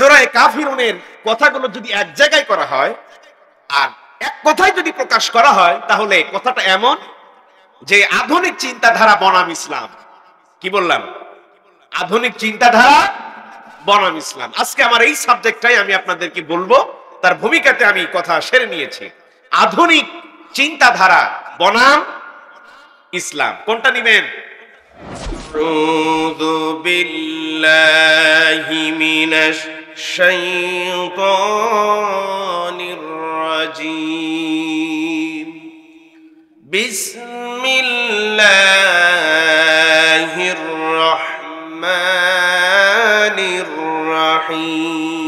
সূরা কাফিরুনের কথাগুলো যদি এক জায়গায় করা হয় আর এক কথায় যদি প্রকাশ করা হয়, তাহলে কথাটা এমন যে আধুনিক চিন্তাধারা বনাম ইসলাম। কি বললাম? আধুনিক চিন্তাধারা বনাম ইসলাম। আজকে আমার এই সাবজেক্টটাই আমি আপনাদেরকে বলবো, তার ভূমিকাতে আমি কথা সেরে নিয়েছি। আধুনিক চিন্তাধারা বনাম ইসলাম, কোনটা নিবেন? আউযু বিল্লাহি মিনাশ শাইতানির রাজীম। বিসমিল্লাহির রাহমানির রাহিম।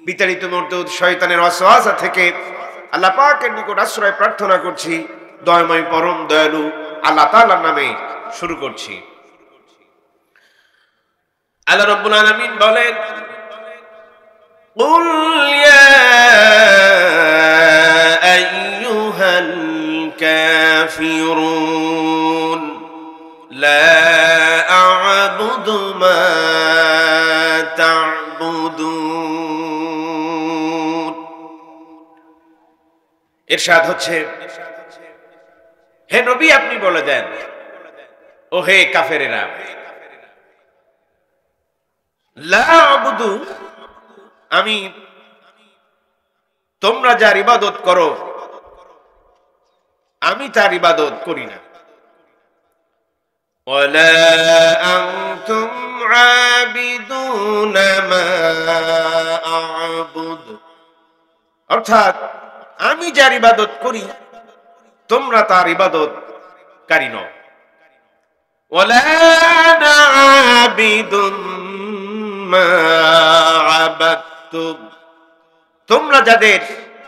বিতাড়িত মরদুদ শয়তানের ওয়াসওয়াসা থেকে আল্লাহ পাকের নিকট আশ্রয় প্রার্থনা করছি। দয়াময় পরম দয়ালু আল্লাহ তাআলার নামে শুরু করছি। আল্লাহ রাব্বুল আলামিন বলেন, কুল ইয়া আইয়ুহাল কাফিরুন লা আ'বুদু মা তা'বুদুন। ইরশাদ হচ্ছে, হে নবী আপনি বলে দেন, ও হে কাফেরেরা, লা আ'বুদু, আমি তোমরা যার ইবাদত করো আমি তার ইবাদত করি না। ওয়ালা আনতুম আবিদুনা মা আ'বুদ, অর্থাৎ আমি যার ইবাদত করি তোমরা তার ইবাদতকারী নও। ওয়ালা আনা আবিদুম মা আবাদতুম, তোমরা যাদের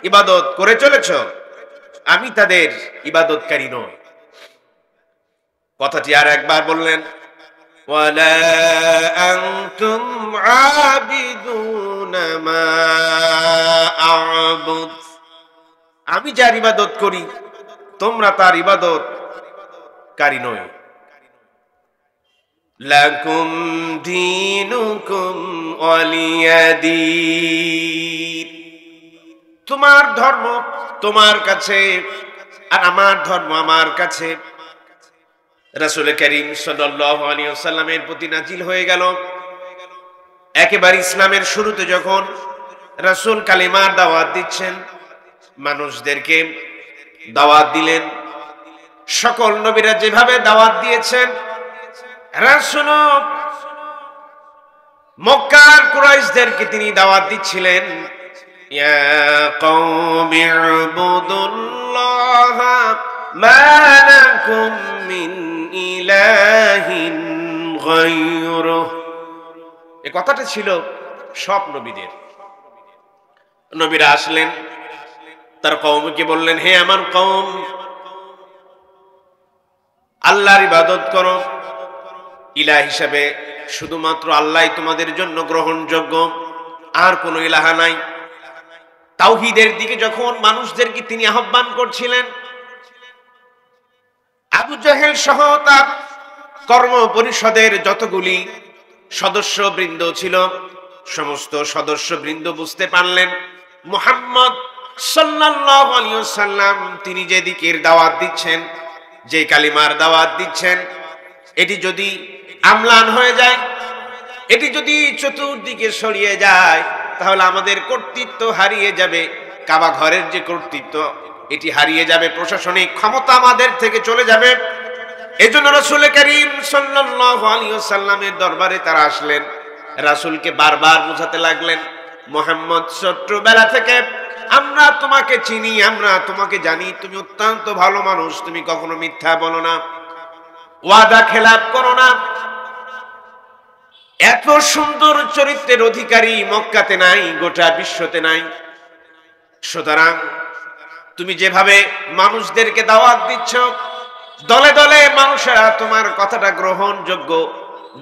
ইবাদত করে চলেছ আমি তাদের ইবাদতকারী নই। কথাটি আর একবার বললেন, ওয়ালা আনতুম আবিদুনা মা আ'বুদ, আমি যার ইবাদত করি তোমরা তার ইবাদতকারী নই। লাকুম দীনুকুম ওয়ালিয়া দীন, তোমার ধর্ম তোমার কাছে আর আমার ধর্ম আমার কাছে। রাসূল করিম সাল্লাল্লাহু আলাইহি ওয়াসাল্লামের প্রতি নাজিল হয়ে গেল। একেবারে ইসলামের শুরুতে যখন রাসূল কালিমার দাওয়াত দিচ্ছেন, মানুষদেরকে দাওয়াত দিলেন, সকল নবীরা যেভাবে দাওয়াত দিয়েছেন রাসূল মক্কার কুরাইশদেরকে তিনি দাওয়াত দিচ্ছিলেন, ইয়া কওমি ইবুদুল্লাহা মা লাকুম মিন ইলাহিন গায়রুহু। এই কথাটা ছিল সব নবীদের। নবীরা আসলেন, তার কওমকে বললেন, হে আমার কওম, আল্লাহর ইবাদত করো, ইলাহ হিসাবে শুধুমাত্র আল্লাহই তোমাদের জন্য গ্রহণযোগ্য, আর কোনো ইলাহা নাই। তাওহীদের দিকে যখন মানুষদেরকে তিনি আহ্বান করছিলেন, আবু জাহেল সহ তার কর্ম পরিষদের যতগুলি সদস্যবৃন্দ ছিল সমস্ত সদস্যবৃন্দ বুঝতে পারলেন মুহাম্মদ সাল্লাল্লাহু আলাইহি ওয়াসাল্লাম তিনি যে দিকের দাওয়াত দিচ্ছেন, যে কালিমার দাওয়াত দিচ্ছেন, এটি যদি আমলান হয়ে যায়, এটি যদি চতুর্দিকে ছড়িয়ে যায়, তাহলে আমাদের কর্তৃত্ব হারিয়ে যাবে। কাবা ঘরের যে কর্তৃত্ব এটি হারিয়ে যাবে, প্রশাসনিক ক্ষমতা আমাদের থেকে চলে যাবে। এজন্য রাসূল করিম সাল্লাল্লাহু আলাইহি ওয়াসাল্লামের দরবারে তারা আসলেন, রাসূলকে বারবার বোঝাতে লাগলেন, মুহাম্মদ ছোট্টবেলা থেকে আমরা তোমাকে চিনি, আমরা তোমাকে জানি, তুমি অত্যন্ত ভালো মানুষ, তুমি কখনো মিথ্যা বলো না, ওয়াদা খেলাপ করো না। এত সুন্দর চরিত্রের অধিকারী মক্কাতে নাই, গোটা বিশ্বতে নাই। সুতরাং তুমি যেভাবে মানুষদেরকে দাওয়াত দিচ্ছ, দলে দলে মানুষেরা তোমার কথাটা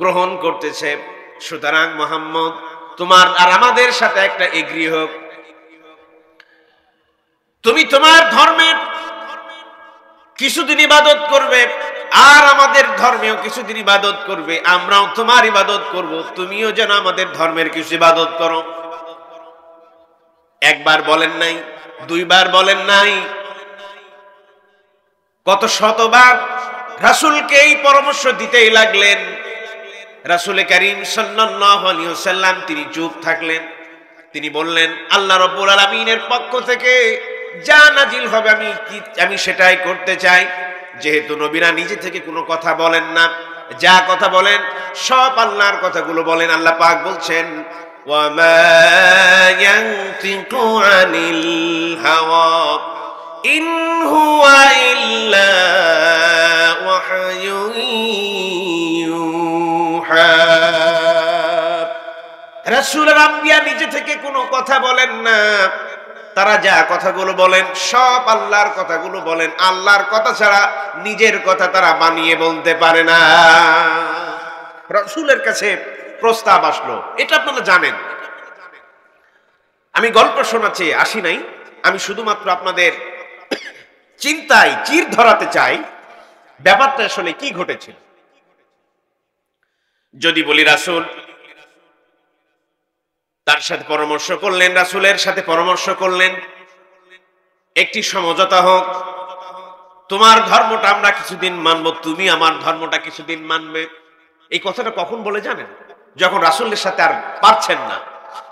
গ্রহণ করতেছে। সুতরাং মুহাম্মদ তোমার আর আমাদের সাথে একটা এগ্রি হোক, তুমি তোমার ধর্মের কিছুদিন ইবাদত করবে, আর আমাদের ধর্মেও কিছুদিন ইবাদত করবে, আমরাও তোমার ইবাদত করব, তুমিও যেন আমাদের ধর্মের কিছু ইবাদত করো। একবার বলেন নাই, দুইবার বলেন নাই, কত শতবার রাসূলকে এই পরামর্শ দিতেই লাগলেন। রাসূল করিম সাল্লাল্লাহু আলাইহি ওয়াসাল্লাম তিনি চুপ থাকলেন। তিনি বললেন, আল্লাহ রাব্বুল আলামিনের পক্ষ থেকে যা নাজিল হবে আমি সেটাই করতে চাই। যেহেতু নবীরা নিজে থেকে কোনো কথা বলেন না, যা কথা বলেন সব আল্লাহর কথাগুলো বলেন। আল্লাহ পাক বলছেন, ওয়া মা ইয়ানতিকু আনিল হাওয়া ইন হুয়া ইল্লা ওয়াহয়ুন ইউহা। রাসূলুল আম্বিয়া নিজে থেকে কোনো কথা বলেন না, তারা যা কথাগুলো বলেন সব আল্লাহর কথাগুলো বলেন। আল্লাহর কথা ছাড়া নিজের কথা তারা বানিয়ে বলতে পারে না। রাসূলের কাছে প্রস্তাব আসলো, এটা আপনারা জানেন। আমি গল্প শোনাচ্ছি আসি নাই, আমি শুধুমাত্র আপনাদের চিন্তায় চির ধরাতে চাই ব্যাপারটা আসলে কি ঘটেছিল। যদি বলি রাসূল তার সাথে পরামর্শ করলেন, রাসূলের সাথে পরামর্শ করলেন, একটি সমঝোতা হোক, তোমার ধর্মটা আমরা কিছুদিন মানব, তুমি আমার ধর্মটা কিছুদিন মানবে। এই কথাটা কখন বলে জানেন? যখন রাসূলের সাথে আর পারছেন না,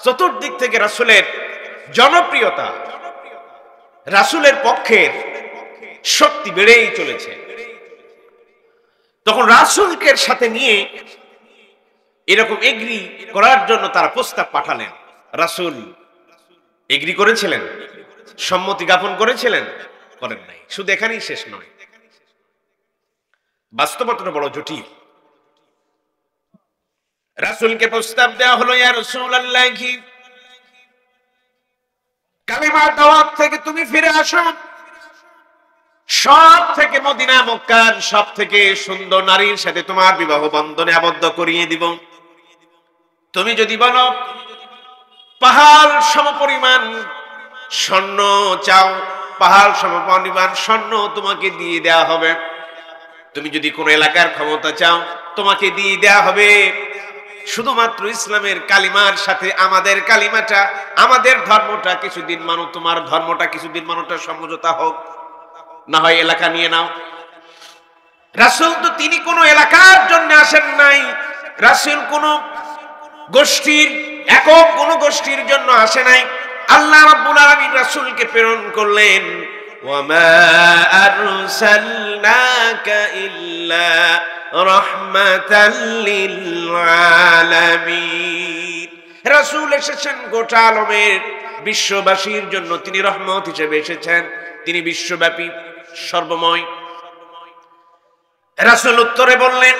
চতুর্দিক থেকে রাসূলের জনপ্রিয়তা, রাসূলের পক্ষের শক্তি বেড়েই চলেছে। তখন রাসূলকে সাথে নিয়ে এরকম এগ্রি করার জন্য তারা প্রস্তাব পাঠালেন। রাসূল এগ্রি করেছিলেন, সম্মতি জ্ঞাপন করেছিলেন? করেন নাই। শুধু এখানেই শেষ নয়, বাস্তবতাটা বড় জটিল। রাসূলকে প্রস্তাব দেওয়া হলো, ইয়া রাসূলুল্লাহ, কালিমার দাওয়াত থেকে তুমি ফিরে আসো, সব থেকে মদিনা মক্কার সব থেকে সুন্দর নারীর সাথে তোমার বিবাহ বন্ধনে আবদ্ধ করিয়ে দিব। তুমি যদি বলো পাহাড় সমপরিমাণ স্বর্ণ চাও, পাহাড় সমপরিমাণ স্বর্ণ তোমাকে দিয়ে দেয়া হবে। তুমি যদি কোন এলাকার ক্ষমতা চাও, তোমাকে দিয়ে দেয়া হবে। শুধুমাত্র ইসলামের কালিমার সাথে আমাদের কালিমাটা, আমাদের ধর্মটা কিছুদিন মানো, তোমার ধর্মটা কিছুদিন মানোটা সমঝোতা হোক, না হয় এলাকা নিয়ে নাও। রাসূল তো তিনি কোন এলাকার জন্য আসেন নাই, রাসূল কোন গোষ্ঠীর, একক কোন গোষ্ঠীর জন্য আসে নাই। আল্লাহ রাব্বুল আলামিন রাসূলকে প্রেরণ করলেন, ওয়া মা আরসালনাকা ইল্লা রাহমাতাল লিল আলামিন। রাসূল এসেছেন গোটা আলমের বিশ্ববাসীর জন্য, তিনি রহমত হিসেবে এসেছেন, তিনি বিশ্বব্যাপী সর্বময়। রাসূল উত্তরে বললেন,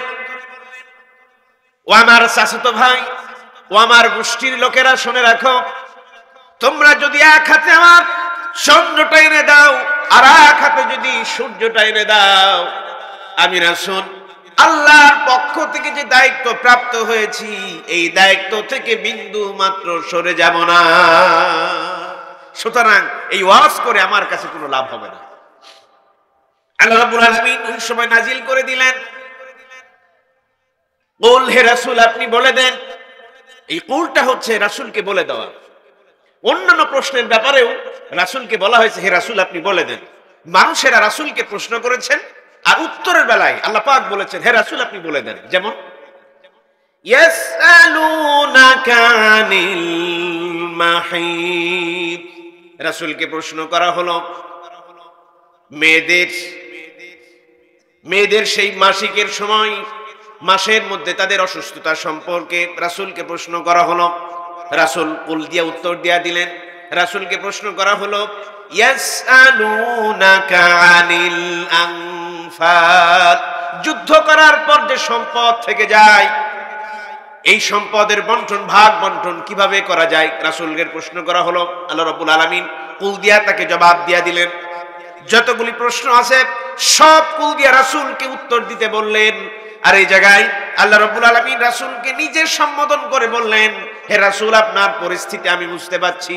ও আমার চাচাতো ভাই, ও আমার গোষ্ঠীর লোকেরা, শুনে রাখো, তোমরা যদি এক হাতে আমার চন্দ্রটা এনে দাও আর এক হাতে যদি সূর্যটা এনে দাও, আমি রাসূল আল্লাহর পক্ষ থেকে যে দায়িত্ব প্রাপ্ত হয়েছি, এই দায়িত্ব থেকে বিন্দু মাত্র সরে যাব না। সুতরাং এই ওয়াজ করে আমার কাছে কোনো লাভ হবে না। আল্লাহ রাব্বুল আলামিন ওই সময় নাজিল করে দিলেন, কুল, হে রাসূল আপনি বলে দেন। এই কুলটা হচ্ছে রাসূলকে বলে দেওয়া। অন্যান্য প্রশ্নের ব্যাপারেও রাসূলকে বলা হয়েছে, হে রাসূল আপনি বলে দেন। মানুষেরা রাসূলকে প্রশ্ন করেছেন, আর উত্তরের বেলায় আল্লাহ পাক বলেছেন, হে রাসূল আপনি বলে দেন। যেমন ইয়াসআলুনাকা আনিল মাহিদ, রাসূলকে প্রশ্ন করা হলো মেয়েদের সেই মাসিকের সময়, মাসের মধ্যে তাদের অসুস্থতা সম্পর্কে রাসূলকে প্রশ্ন করা হলো। রাসূল কুল দিয়ে উত্তর দিয়া দিলেন। রাসূলকে প্রশ্ন করা হলো ইয়াসআলুনাকা আনিল আনফাল, যুদ্ধ করার পর যে সম্পদ থেকে যায়, এই সম্পদের বন্টন, ভাগ বন্টন কিভাবে করা যায়, রাসূলকে প্রশ্ন করা হলো। আল্লাহ রাব্বুল আলামিন কুল দিয়া তাকে জবাব দিয়া দিলেন। যতগুলি প্রশ্ন আছে সব কুল দিয়া রাসূলকে উত্তর দিতে বললেন। আর এই জায়গায় আল্লাহ রাব্বুল আলামিন রাসূলকে নিজে সম্বোধন করে বললেন, হে রাসূল আপনার পরিস্থিতি আমি বুঝতে পারছি,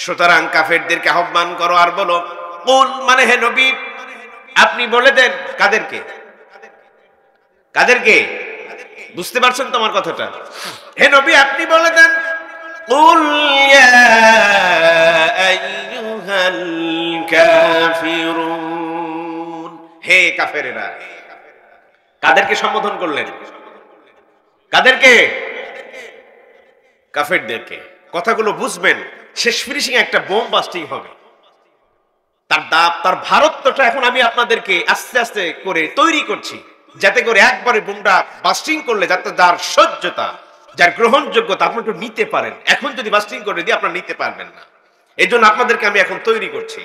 সুতরাং কাফেরদেরকে আহ্বান করো আর বলো, কুল মানে হে নবী আপনি বলে দেন। কাদেরকে? কাদেরকে? বুঝতে পারছেন তোমার কথাটা? হে নবী আপনি বলে দেন, কুল ইয়া আইয়ুহাল কাফিরুন, হে কাফেরেরা। কাদেরকে সম্বোধন করলেন? কাদেরকে? কাফেরদেরকে। কথাগুলো বুঝবেন, শেষ ফিনিশিং একটা বোম বাস্টিং হবে। তার দাব, তার ভারতটা এখন আমি আপনাদেরকে আস্তে আস্তে করে তৈরি করছি, যাতে করে একবারে বোমটা বাস্টিং করলে যাতে যার সহ্যতা, যার গ্রহণযোগ্যতা আপনি একটু নিতে পারেন। এখন যদি বাস্টিং করে দিই আপনারা নিতে পারবেন না। এই জন্য আপনাদেরকে আমি এখন তৈরি করছি।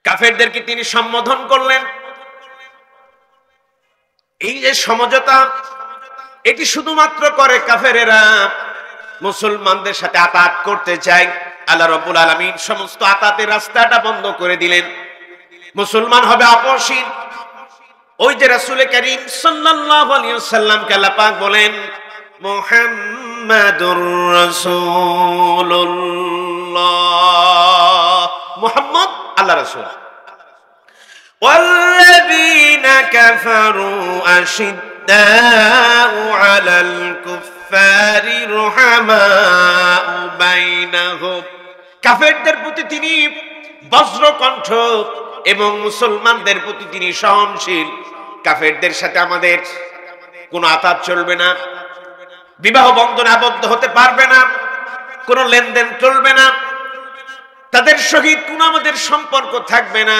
কাফেরদেরকে তিনি সম্বোধন করলেন। এই যে সমঝোতা, এটি শুধুমাত্র করে কাফেরেরা। মুসলমানদের সাথে আতাত করতে চায়, আল্লাহ রাব্বুল আলামিন সমস্ত আতাতের রাস্তাটা বন্ধ করে দিলেন। মুসলমান হবে আপসহীন। ওই যে রাসূল করিম সাল্লাল্লাহু আলাইহি ওয়াসাল্লামকে আল্লাহ পাক বলেন, মুহাম্মাদুর রাসূলুল্লাহ, মুহাম্মদ আল্লাহ রাসূল। ওয়াল্লাযীনা কাফারু আশিদ্দাউ আলাল কুফফারি রুহামাউ বাইনাহুম, কাফেরদের প্রতি তিনি বজ্রকণ্ঠ এবং মুসলমানদের প্রতি তিনি সহনশীল। কাফেরদের সাথে আমাদের কোনো আতাত চলবে না, বিবাহ বন্ধনে আবদ্ধ হতে পারবে না, কোনো লেনদেন চলবে না, তাদের সহিত কোনো আমাদের সম্পর্ক থাকবে না।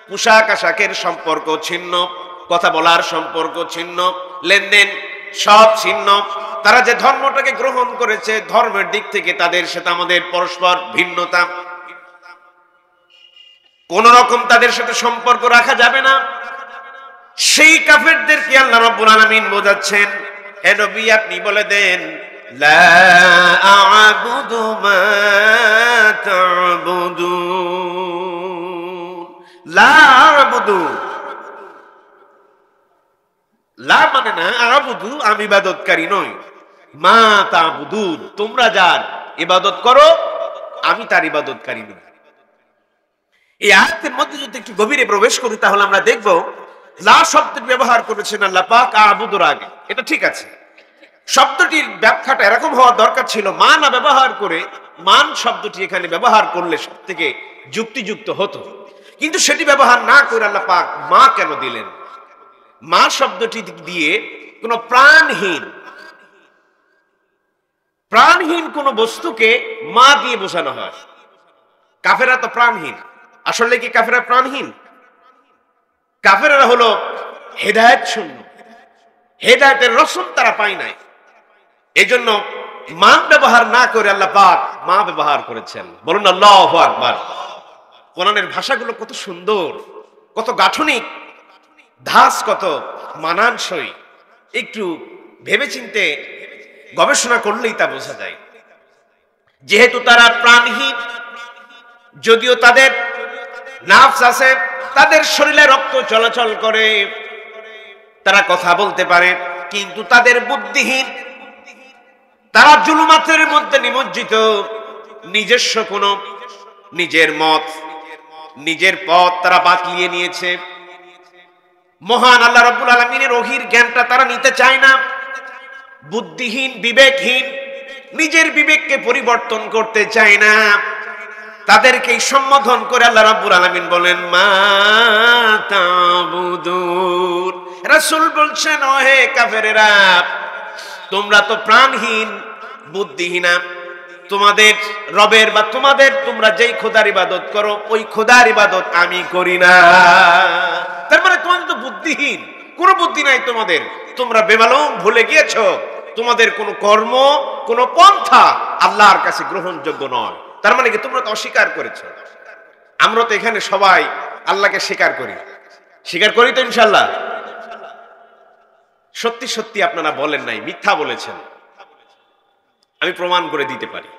পোশাক আশাকের সম্পর্ক ছিন্ন, কথা বলার সম্পর্ক ছিন্ন, লেনদেন সব ছিন্ন। তারা যে ধর্মটাকে গ্রহণ করেছে, ধর্মের দিক থেকে তাদের সাথে আমাদের পরস্পর ভিন্নতা, কোন রকম তাদের সাথে সম্পর্ক রাখা যাবে না। সেই কাফেরদেরকে আল্লাহ রাব্বুল আলামিন বোঝাচ্ছেন, হে নবী আপনি বলে দেন, লা আ'বুদু মা তা'বুদুন, লা আ'বুদু, লা মানে না, আ'বুদু আমি ইবাদতকারী নই, মা তা'বুদুন তোমরা যার ইবাদত করো আমি তার ইবাদতকারী নই। এই আয়াতের মধ্যে যদি একটু গভীরে প্রবেশ করি তাহলে আমরা দেখব লা শব্দের ব্যবহার করেছেন আল্লাহ পাক আ'বুদুর আগে, এটা ঠিক আছে। শব্দটির ব্যাখ্যাটা এরকম হওয়া দরকার ছিল, মা না ব্যবহার করে মান শব্দটি এখানে ব্যবহার করলে সব থেকে যুক্তিযুক্ত হতো, কিন্তু সেটি ব্যবহার না করে আল্লাহ পাক মা কেন দিলেন? মা শব্দটি দিয়ে কোনো প্রাণহীন কোন বস্তুকে মা দিয়ে বোঝানো হয়। কাফেররা তো প্রাণহীন। আসলে কি কাফেররা প্রাণহীন? কাফেররা হলো হেদায়েত শূন্য, হেদায়েতের রসম তারা পায় নাই। এজন্য মান ব্যবহার না করে আল্লাহ পাক মা ব্যবহার করেছেন। বলুন আল্লাহু আকবার। কোরআনের ভাষাগুলো কত সুন্দর, কত গাঠনিক, ধাস কত মানানসই, একটু ভেবেচিন্তে গবেষণা করলেই তা বোঝা যায়। যেহেতু তারা প্রাণহীন, যদিও তাদের নাফস আছে, তাদের শরীরে রক্ত চলাচল করে, তারা কথা বলতে পারে, কিন্তু তাদের বুদ্ধিহীন, তারা জুলুমাতের মধ্যে নিমজ্জিত। নিজস্ব কোন নিজের মত, নিজের পথ তারা বাতলিয়ে নিয়েছে। মহান আল্লাহ রাব্বুল আলামিনের ওহীর জ্ঞানটা তারা নিতে চায় না। বুদ্ধিহীন, বিবেকহীন, নিজের বিবেককে পরিবর্তন করতে চায় না। তাদেরকে সম্বোধন করে আল্লাহ রাব্বুল আলামিন বলেন, মা তা'বুদুন। রাসূল বলছেন, ও হে কাফেরেরা, তোমরা তো প্রাণহীন, বুদ্ধিহীনা। তোমাদের রবের বা তোমরা যেই খোদার ইবাদত করো, ওই খোদার ইবাদত আমি করি না। তার মানে তোমাদের তো বুদ্ধিহীন, কোনো বুদ্ধি নাই তোমাদের। তোমরা বেমালুম ভুলে গিয়েছো, তোমাদের কোনো কর্ম, কোনো পন্থা আল্লাহর কাছে গ্রহণযোগ্য নয়। তার মানে কি তোমরা তো অস্বীকার করেছো। আমরা তো এখানে সবাই আল্লাহকে স্বীকার করি তো ইনশাআল্লাহ। সত্যি সত্যি আপনারা বলেন নাই, মিথ্যা বলেছেন, আমি প্রমাণ করে দিতে পারি।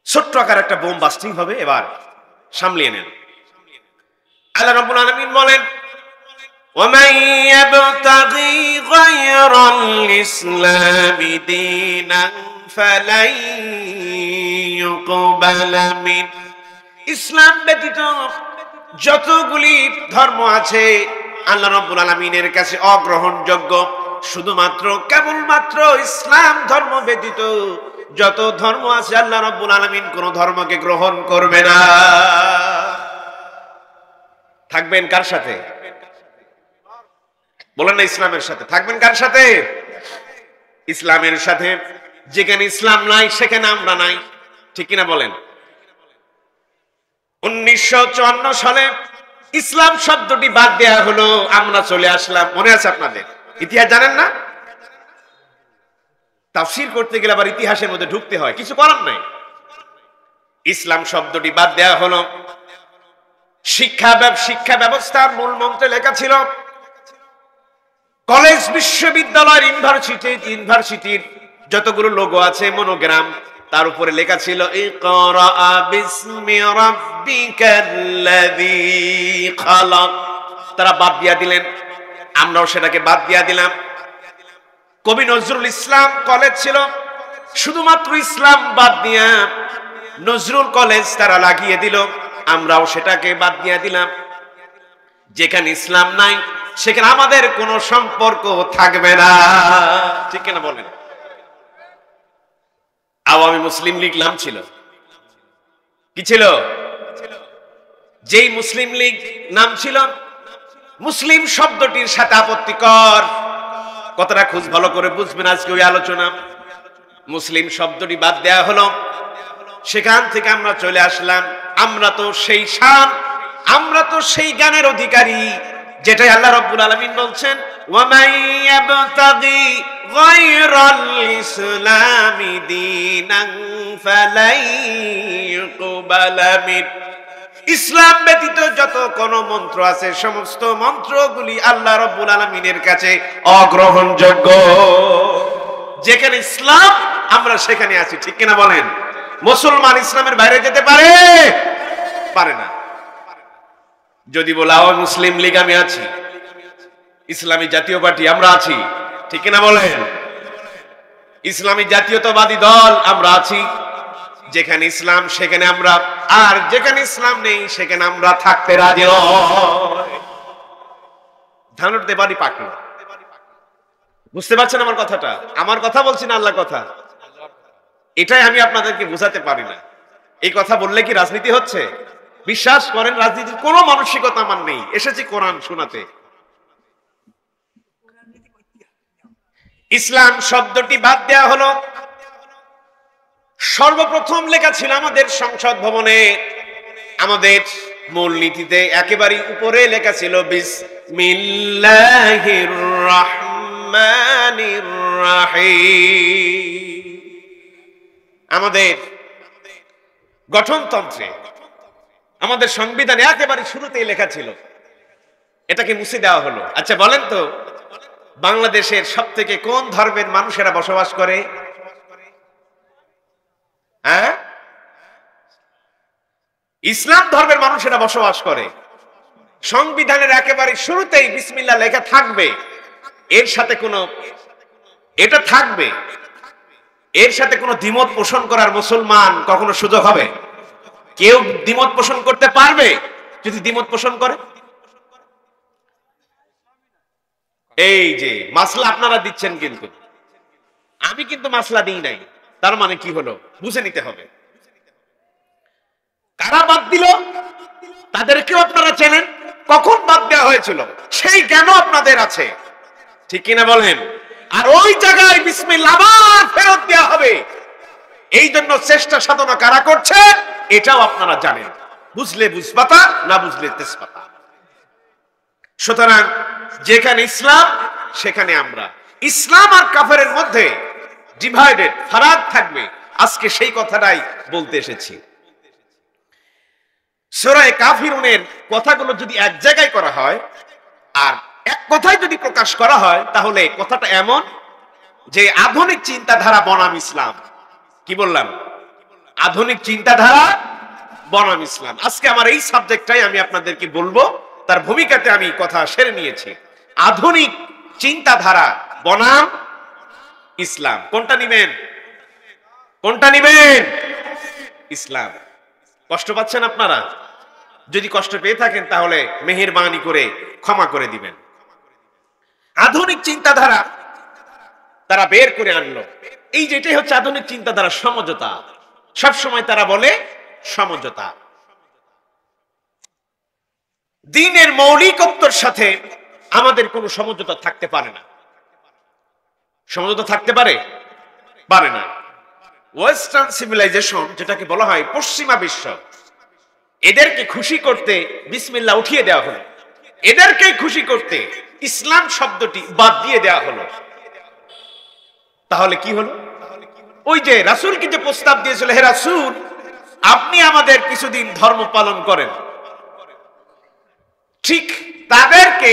ছোট্ট আকার একটা বোম বাস্টিং হবে, এবার সামলিয়ে নেন। আল্লাহ রাব্বুল আলামিন বলেন, وَمَن يَبْتَغِي غَيْرَ الْإِسْلَامِ دِينًا فَلَن يُقْبَلَ مِنْهُ। ইসলাম ব্যতীত যতগুলি ধর্ম আছে আল্লাহ রাব্বুল আলামিনের কাছে অগ্রহণযোগ্য। শুধুমাত্র কেবলমাত্র ইসলাম ধর্ম ব্যতীত যত ধর্ম আছে আল্লাহ রাব্বুল আলামিন কোন ধর্মকে গ্রহণ করবে না। থাকবেন কার সাথে? বলেন না, ইসলামের সাথে। থাকবেন কার সাথে? ইসলামের সাথে। যেখানে ইসলাম নাই সেখানে আমরা নাই, ঠিক কিনা বলেন? 1954 সালে ইসলাম শব্দটি বাদ দেয়া হলো, আমরা চলে আসলাম। মনে আছে আপনাদের? ইতিহাস জানেন না? তাফসীর করতে গেলে আবার ইতিহাসের মধ্যে ঢুকতে হয়, কিছু করার নাই। ইসলাম শব্দটি বাদ দেয়া হলো। শিক্ষা ব্যবস্থার মূল মন্ত্রে লেখা ছিল, কলেজ, বিশ্ববিদ্যালয়, ইউনিভার্সিটির যতগুলো লোগো আছে, মনোগ্রাম, তার উপরে লেখা ছিল ইকরা বিসমি রাব্বিকাল্লাযী খালাক। তারা বাদ দিয়া দিলেন, আমরাও সেটাকে বাদ দিয়া দিলাম। কবি নজরুল ইসলাম কলেজ ছিল, শুধুমাত্র ইসলাম বাদ দিয়া নজরুল কলেজ তারা লাগিয়ে দিল, আমরাও সেটাকে বাদ দিয়া দিলাম। যেখানে ইসলাম নাই সেখানে আমাদের কোনো সম্পর্ক থাকবে না, ঠিক কিনা বলেন? আওয়ামী মুসলিম লীগ নাম ছিল, কি ছিল? যেই মুসলিম লীগ নাম ছিল, মুসলিম শব্দটির সাথে আপত্তিকর কথাটা খুব ভালো করে বুঝবেন আজকে ওই আলোচনা। মুসলিম শব্দটি বাদ দেয়া হলো, সেখান থেকে আমরা চলে আসলাম। আমরা তো সেই শান, আমরা তো সেই জ্ঞানের অধিকারী যেটাই আল্লাহ রাব্বুল আলামিন বলছেন, ওয়া মান ইয়াবতাগি গায়রাল ইসলামি দীনান ফালাই ইউকবালা মিন। ইসলাম ব্যতীত যত কোন মন্ত্র আছে সমস্ত মন্ত্রগুলি আল্লাহ রাব্বুল আলামিনের কাছে অগ্রহণযোগ্য। যেখানে ইসলাম আমরা সেখানে আছি, ঠিক কিনা বলেন? মুসলমান ইসলামের বাইরে যেতে পারে? পারে না। যদি বলা হয় মুসলিম লীগ আমি আছি, ইসলামী জাতীয় পার্টি আমরা আছি, ঠিক কিনা বলেন? ইসলামী জাতীয়তাবাদী দল আমরা আছি। যেখানে ইসলাম সেখানে আমরা, আর যেখানে ইসলাম নেই সেখানে আমরা থাকতে রাজি নই। ধান উঠতে পারি পাকলো। বুঝতে পারছেন আমার কথাটা? আমার কথা বলছি না আল্লাহর কথা। এটাই আমি আপনাদেরকে বোঝাতে পারি না। এই কথা বললে কি রাজনীতি হচ্ছে? বিশ্বাস করেন, রাজনীতির কোনো মানসিকতা আমার নেই। এসেছি কোরআন শোনাতে। ইসলাম শব্দটি বাদ দেয়া হলো। সর্বপ্রথম লেখা ছিল আমাদের সংসদ ভবনে, আমাদের মূলনীতিতে একেবারে উপরে লেখা ছিল বিসমিল্লাহির রহমানির রহিম। আমাদের গঠনতন্ত্রে, আমাদের সংবিধানে একেবারে শুরুতেই লেখা ছিল। এটাকে মুছে দেওয়া হলো। আচ্ছা বলেন তো, বাংলাদেশের সবথেকে কোন ধর্মের মানুষেরা বসবাস করে? হ্যাঁ, ইসলাম ধর্মের মানুষেরা বসবাস করে। সংবিধানের একেবারে শুরুতেই বিসমিল্লাহ লেখা থাকবে। এর সাথে কোনো, এটা থাকবে, এর সাথে কোনো দ্বিমত পোষণ করার মুসলমান কখনো সুযোগ হবে? কেউ দ্বিমত পোষণ করতে পারবে? যদি দ্বিমত পোষণ করে, এই যে মাসলা আপনারা দিচ্ছেন, কিন্তু আমি কিন্তু মাসলা দিই নাই। তার মানে কি হলো বুঝে নিতে হবে। কারা বাদ দিল তাদেরকেও আপনারা চেনেন, কখন বাদ দেওয়া হয়েছিল সেই জ্ঞান আপনাদের আছে, ঠিক কিনা বলেন? আর ওই জায়গায় বিসমিল্লাহ আবার ফেরত দেওয়া হবে, এই জন্য চেষ্টা সাধনা কারা করছে এটাও আপনারা জানেন। বুঝলে বুঝপাতা, না বুঝলে তেজপাতা। সুতরাং যেখানে ইসলাম সেখানে আমরা। ইসলাম আর কাফেরের মধ্যে ডিভাইডেড, ফারাক থাকবে। আজকে সেই কথাটাই বলতে এসেছি। সূরা কাফিরুনের কথাগুলো যদি এক জায়গায় করা হয় আর এক কথায় যদি প্রকাশ করা হয়, তাহলে কথাটা এমন যে আধুনিক চিন্তাধারা বনাম ইসলাম। কি বললাম? আধুনিক চিন্তাধারা বনাম ইসলাম। আজকে আমার এই সাবজেক্টটাই আমি আপনাদেরকে বলবো, তার ভূমিকাতে আমি কথা সেরে নিয়েছি। আধুনিক চিন্তাধারা বনাম ইসলাম। কোনটা নিবেন? কোনটা নিবেন? ইসলাম। কষ্ট পাচ্ছেন আপনারা? যদি কষ্ট পেয়ে থাকেন তাহলে মেহেরবানি করে ক্ষমা করে দিবেন। আধুনিক চিন্তাধারা তারা বের করে আনলো। এই যেটাই হচ্ছে আধুনিক চিন্তাধারা, সমঝোতা। সবসময় তারা বলে সমঝোতা। দ্বীনের মৌলিকত্বের সাথে আমাদের কোনো সমঝোতা থাকতে পারে না। সমঝোতা থাকতে পারে পারে না। ওয়েস্টার্ন সিভিলাইজেশন, যেটাকে বলা হয় পশ্চিমা বিশ্ব, এদেরকে খুশি করতে বিসমিল্লাহ উঠিয়ে দেওয়া হলো, এদেরকে খুশি করতে ইসলাম শব্দটি বাদ দিয়ে দেওয়া হলো। তাহলে কি হলো? ওই যে রাসূলকে যে প্রস্তাব দিয়েছিল, হে রাসূল আপনি আমাদের কিছুদিন ধর্ম পালন করেন, ঠিক তাদেরকে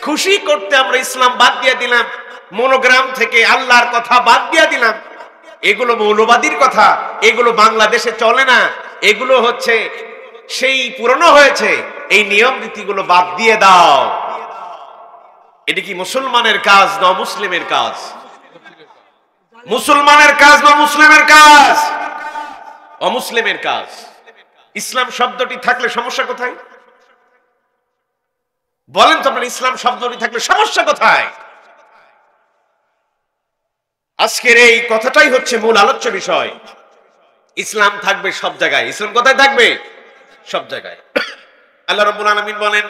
খুশি করতে আমরা ইসলাম বাদ দিয়ে দিলাম, মনোগ্রাম থেকে আল্লাহর কথা বাদ দিয়ে দিলাম। এগুলো মৌলবাদীর কথা, এগুলো বাংলাদেশে চলে না, এগুলো হচ্ছে সেই পুরনো হয়েছে, এই নিয়ম নীতিগুলো বাদ দিয়ে দাও। এটা কি মুসলমানের কাজ না মুসলিমের কাজ? মুসলমানের কাজ না মুসলিমের কাজ? অমুসলিমের কাজ। ইসলাম শব্দটি থাকলে সমস্যা কোথায় বলেন তো আপনার? ইসলাম শব্দটি থাকলে সমস্যা কোথায়? আজকের এই কথাটাই হচ্ছে মূল আলোচ্য বিষয়। ইসলাম থাকবে সব জায়গায়। ইসলাম কোথায় থাকবে? সব জায়গায়। আল্লাহ রাব্বুল আলামিন বলেন,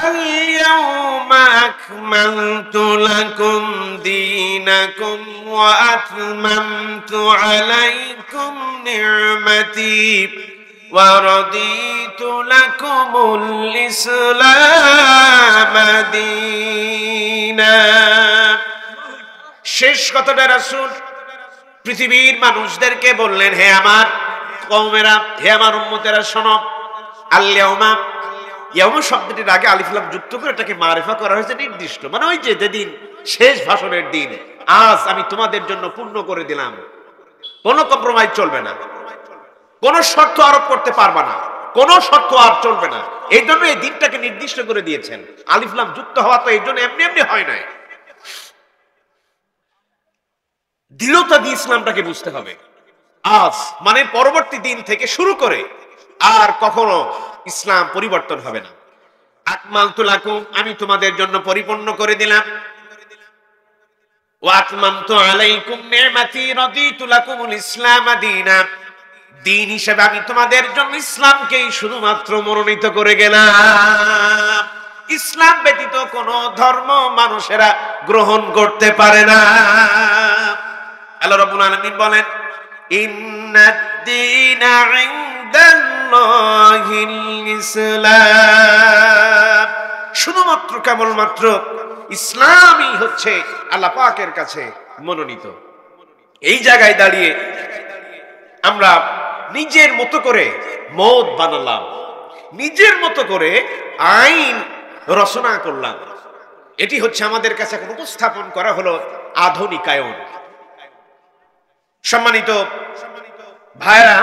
আল-ইয়াওমা আকমালতু লাকুম দীনাকুম ওয়া আতমামতু আলাইকুম নি'মাতি ওয়া রাদিতু লাকুমুল ইসলাম দীনা। শেষ কথাটা রাসূল পৃথিবীর মানুষদেরকে বললেন, হে আমার কওমেরা, হে আমার উম্মতেরা শোনো। আল-ইয়াওমা, ইয়াওমা শব্দটির আগে আলিফ লাম যুক্ত করে এটাকে মারিফা করা হয়েছে নির্দিষ্ট, মানে ওই যে যেদিন শেষ ভাষণের দিন, আজ আমি তোমাদের জন্য পূর্ণ করে দিলাম। কোনো কম্প্রোমাইজ চলবে না, কোনো শর্ত আরোপ করতে পারবে না, কোনো শর্ত আর চলবে না। এই জন্য এই দিনটাকে নির্দিষ্ট করে দিয়েছেন। আলিফ লাম যুক্ত হওয়া তো এই জন্য এমনি এমনি হয় নাই, দৃঢ়তা দিয়ে ইসলামটাকে বুঝতে হবে। আজ মানে পরবর্তী দিন থেকে শুরু করে আর কখনো ইসলাম পরিবর্তন হবে না। আকমালতু লাকুম, আমি তোমাদের জন্য পরিপূর্ণ করে দিলাম। ওয়া আতমামতু আলাইকুম নি'মাতি রাদিতু লাকুমুল ইসলাম দীনা, দিন হিসেবে আমি তোমাদের জন্য ইসলামকেই শুধুমাত্র মনোনীত করে গেলাম। ইসলাম ব্যতীত কোন ধর্ম মানুষেরা গ্রহণ করতে পারে না। আল্লাহ রাব্বুল আলামিন বলেন, ইন্নাদ-দীনা ইনদাল্লাহিল ইসলাম, শুধুমাত্র কেবলমাত্র ইসলামই হচ্ছে আল্লাহ পাকের কাছে মনোনীত। এই জায়গায় দাঁড়িয়ে আমরা নিজের মতো করে মত বানালাম, নিজের মতো করে আইন রচনা করলাম। এটি হচ্ছে আমাদের কাছে এখন উপস্থাপন করা হলো আধুনিকায়ন। সম্মানিত ভাইরা,